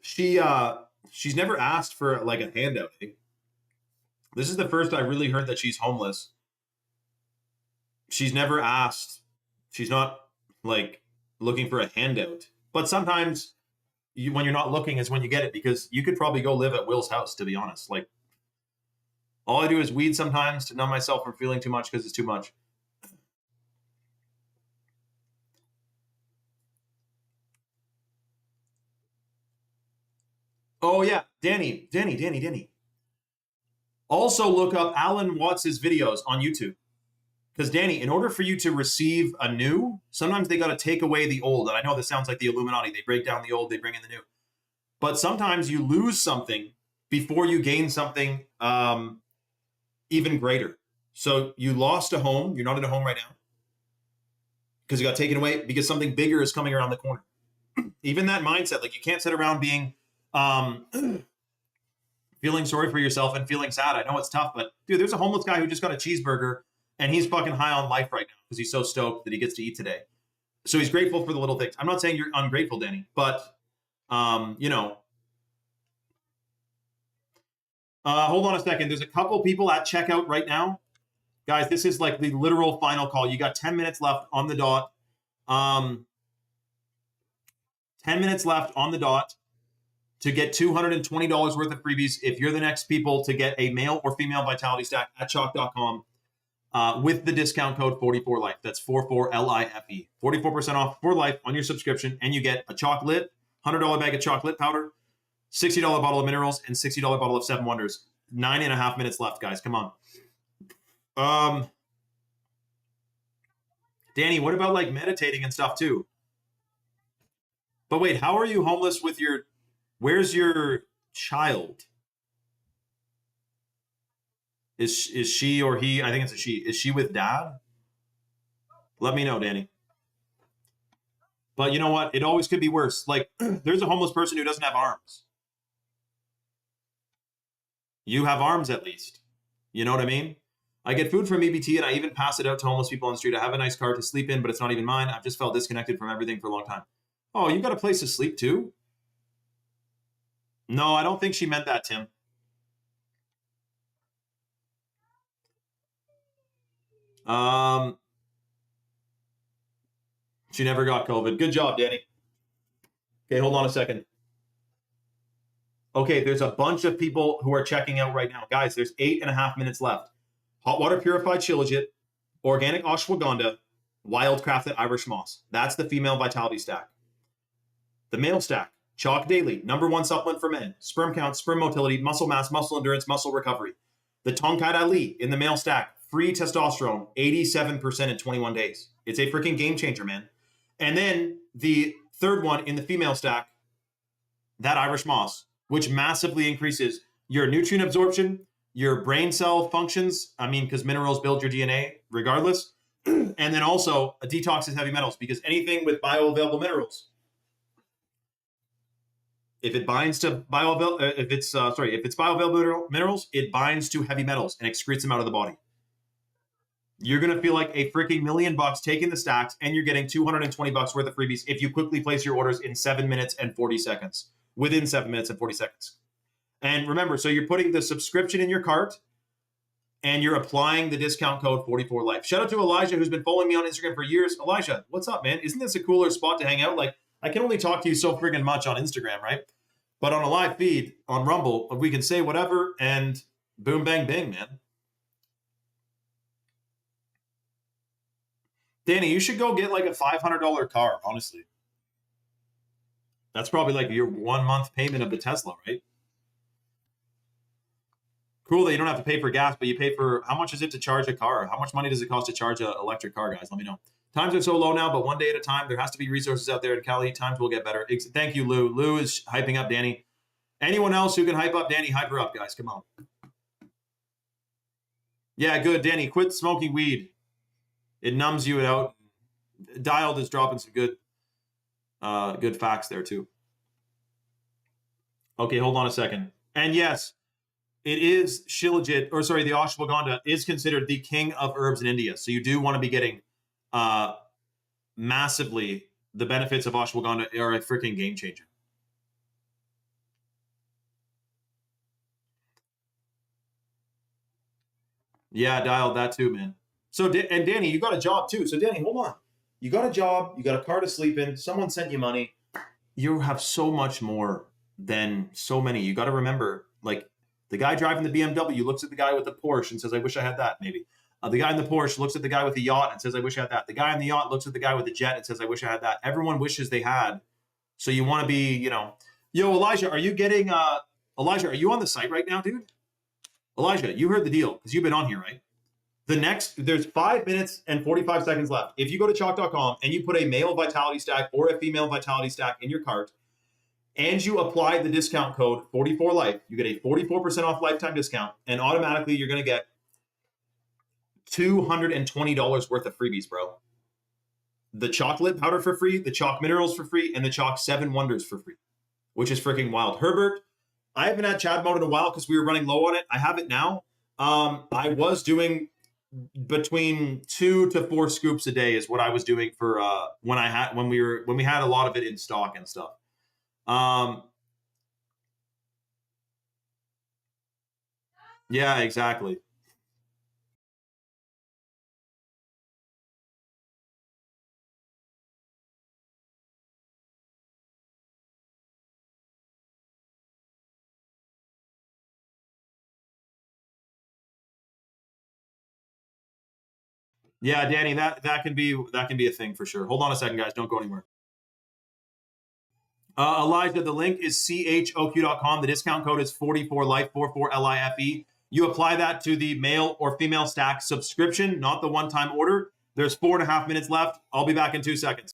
She's never asked for like a handout. Eh? This is the first I really heard that she's homeless. She's never asked. She's not like looking for a handout. But sometimes when you're not looking is when you get it, because you could probably go live at Will's house, to be honest. Like, all I do is weed sometimes to numb myself from feeling too much because it's too much. Oh, yeah. Danny. Also look up Alan Watts' videos on YouTube. Because, Danny, in order for you to receive a new, sometimes they got to take away the old. And I know this sounds like the Illuminati. They break down the old, they bring in the new. But sometimes you lose something before you gain something even greater. So you lost a home. You're not in a home right now because you got taken away because something bigger is coming around the corner. Even that mindset, like you can't sit around being feeling sorry for yourself and feeling sad. I know it's tough, but dude, there's a homeless guy who just got a cheeseburger and he's fucking high on life right now because he's so stoked that he gets to eat today. So he's grateful for the little things. I'm not saying you're ungrateful, Danny, but you know, hold on a second. There's a couple people at checkout right now. Guys, this is like the literal final call. You got 10 minutes left on the dot. 10 minutes left on the dot to get $220 worth of freebies if you're the next people to get a male or female vitality stack at chalk.com with the discount code 44life. That's 44LIFE. 44% off for life on your subscription, and you get a chocolate, $100 bag of chocolate powder, $60 bottle of minerals, and $60 bottle of 7 Wonders. 9.5 minutes left, guys. Come on. Danny, what about like meditating and stuff too? But wait, how are you homeless with your... Where's your child? Is she or he? I think it's a she. Is she with dad? Let me know, Danny. But you know what? It always could be worse. Like, there's a homeless person who doesn't have arms. You have arms at least. You know what I mean? I get food from EBT and I even pass it out to homeless people on the street. I have a nice car to sleep in, but it's not even mine. I've just felt disconnected from everything for a long time. Oh, you got a place to sleep too? No, I don't think she meant that, Tim. She never got COVID. Good job, Danny. Okay, hold on a second. Okay, there's a bunch of people who are checking out right now. Guys, there's 8.5 minutes left. Hot water purified shilajit, organic ashwagandha, wildcrafted Irish moss. That's the female vitality stack. The male stack, Chalk Daily, #1 supplement for men. Sperm count, sperm motility, muscle mass, muscle endurance, muscle recovery. The Tongkat Ali in the male stack, free testosterone, 87% in 21 days. It's a freaking game changer, man. And then the third one in the female stack, that Irish moss, which massively increases your nutrient absorption, your brain cell functions. I mean, because minerals build your DNA regardless. And then also detoxes heavy metals, because anything with bioavailable minerals, if it binds to if it's bioavailable minerals, it binds to heavy metals and excretes them out of the body. You're gonna feel like a freaking $1 million taking the stacks, and you're getting $220 worth of freebies if you quickly place your orders in 7 minutes and 40 seconds. Within 7 minutes and 40 seconds. And remember, so you're putting the subscription in your cart and you're applying the discount code 44life. Shout out to Elijah, who's been following me on Instagram for years. Elijah, what's up, man? Isn't this a cooler spot to hang out? Like, I can only talk to you so friggin' much on Instagram, right? But on a live feed on Rumble, we can say whatever and boom, bang, bing, man. Danny, you should go get like a $500 car, honestly. That's probably like your 1 month payment of the Tesla, right? Cool that you don't have to pay for gas, but you pay for, how much is it to charge a car? How much money does it cost to charge an electric car, guys? Let me know. Times are so low now, but one day at a time. There has to be resources out there in Cali. Times will get better. Thank you, Lou. Lou is hyping up Danny. Anyone else who can hype up Danny, hype her up, guys. Come on. Yeah, good. Danny, quit smoking weed. It numbs you out. Dialed is dropping some good facts there too. Okay, hold on a second. And yes, it is shilajit, or sorry, the ashwagandha is considered the king of herbs in India. So you do want to be getting massively the benefits of ashwagandha are a freaking game changer. Yeah, dialed that too, man. So, and Danny, you got a job too. So, Danny, hold on. You got a job, you got a car to sleep in, someone sent you money. You have so much more than so many. You got to remember, like, the guy driving the BMW looks at the guy with the Porsche and says, I wish I had that, maybe. The guy in the Porsche looks at the guy with the yacht and says, I wish I had that. The guy in the yacht looks at the guy with the jet and says, I wish I had that. Everyone wishes they had. So you want to be, yo, Elijah, are you getting, Elijah, are you on the site right now, dude? Elijah, you heard the deal because you've been on here, right? There's 5 minutes and 45 seconds left. If you go to chalk.com and you put a male vitality stack or a female vitality stack in your cart, and you apply the discount code 44life, you get a 44% off lifetime discount, and automatically you're going to get $220 worth of freebies, bro. The chocolate powder for free, the chalk minerals for free, and the chalk 7 wonders for free, which is freaking wild. Herbert, I haven't had Chad mode in a while because we were running low on it. I have it now. I was doing between 2 to 4 scoops a day is what I was doing for when we had a lot of it in stock and stuff. Yeah, exactly. Yeah, Danny, that can be a thing for sure. Hold on a second, guys. Don't go anywhere. Elijah, the link is choq.com. The discount code is 44life, 44life. You apply that to the male or female stack subscription, not the one-time order. There's 4.5 minutes left. I'll be back in 2 seconds.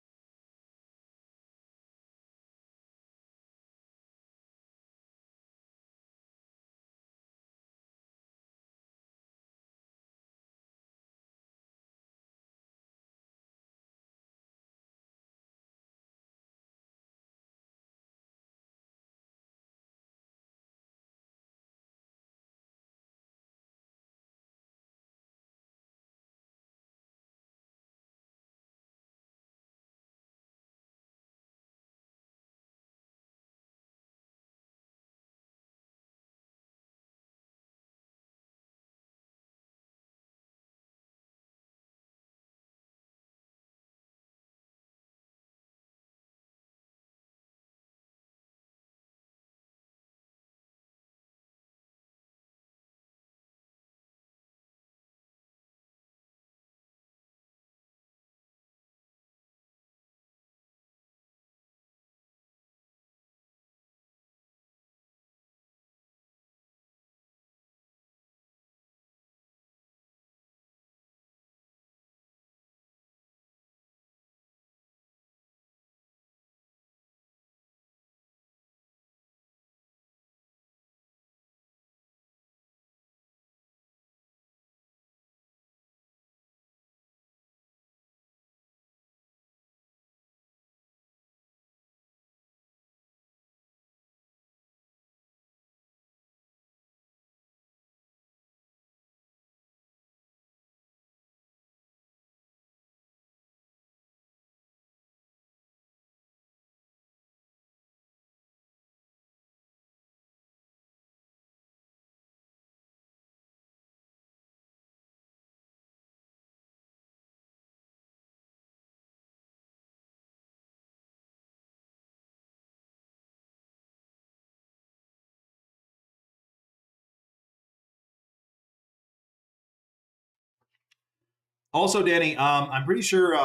Also, Danny, I'm pretty sure,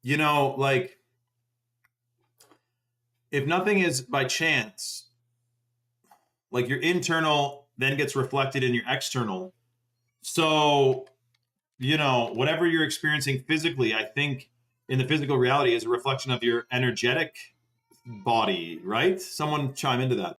like, if nothing is by chance, like your internal then gets reflected in your external. So, whatever you're experiencing physically, I think in the physical reality is a reflection of your energetic body, right? Someone chime into that.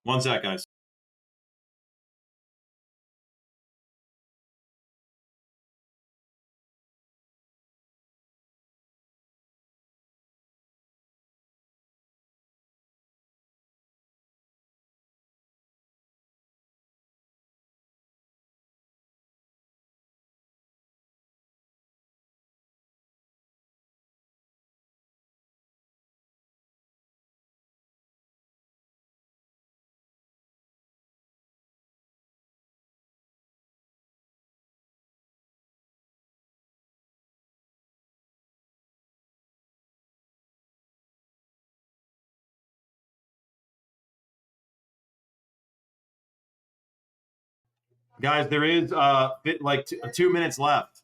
One sec, guys. Guys, there is like 2 minutes left.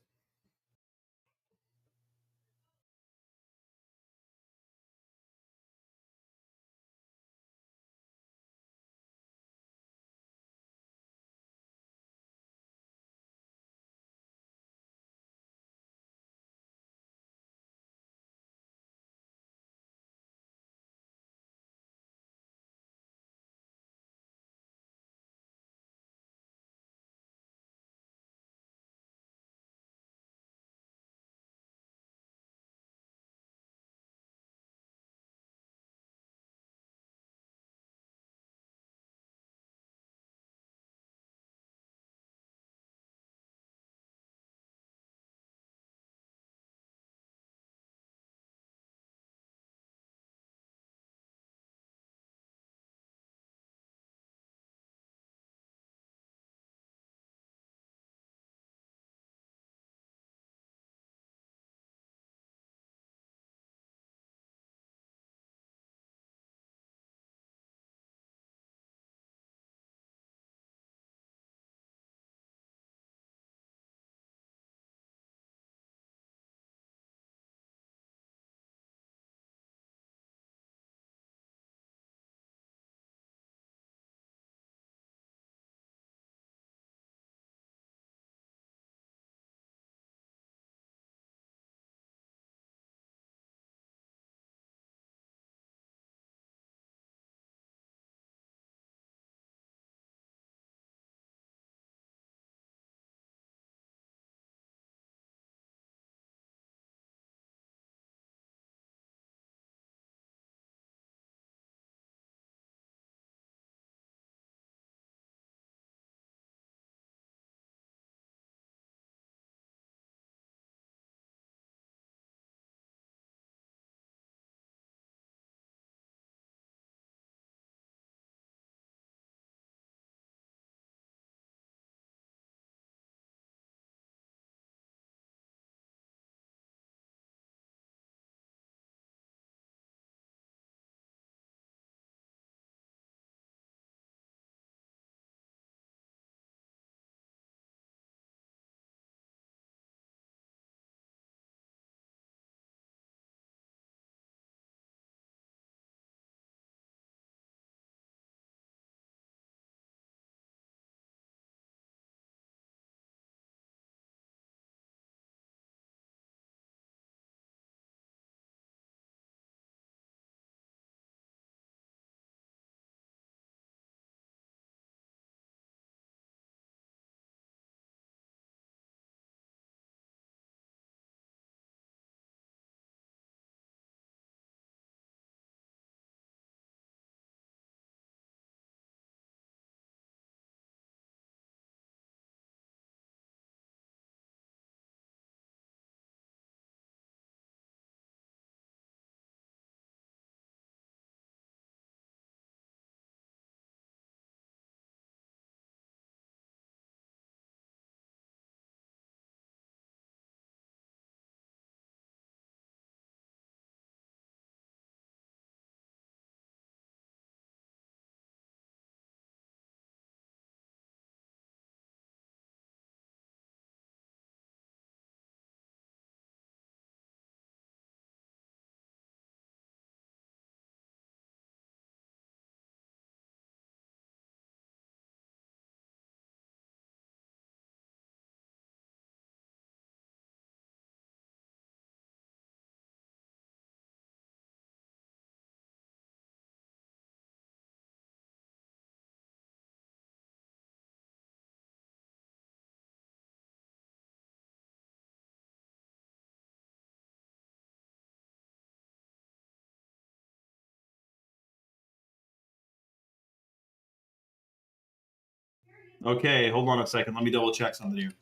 Okay, hold on a second. Let me double check something here.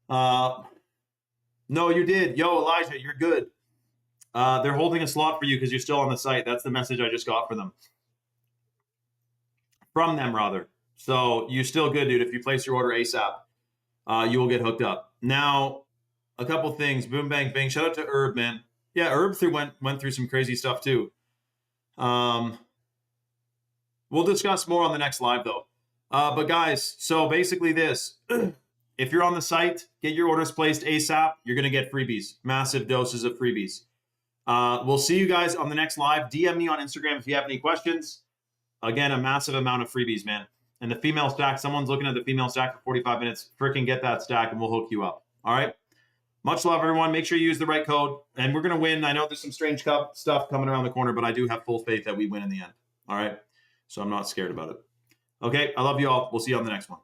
No, you did. Yo, Elijah, you're good. They're holding a slot for you because you're still on the site. That's the message I just got for them. From them, rather. So you're still good, dude. If you place your order ASAP, you will get hooked up. Now, a couple things. Boom, bang, bang. Shout out to Herb, man. Yeah, Herb went through some crazy stuff too. We'll discuss more on the next live, though. But guys, so basically this, if you're on the site, get your orders placed ASAP. You're going to get freebies, massive doses of freebies. We'll see you guys on the next live. DM me on Instagram if you have any questions. Again, a massive amount of freebies, man. And the female stack, someone's looking at the female stack for 45 minutes. Freaking get that stack and we'll hook you up. All right. Much love, everyone. Make sure you use the right code. And we're going to win. I know there's some strange stuff coming around the corner, but I do have full faith that we win in the end. All right. So I'm not scared about it. Okay. I love you all. We'll see you on the next one.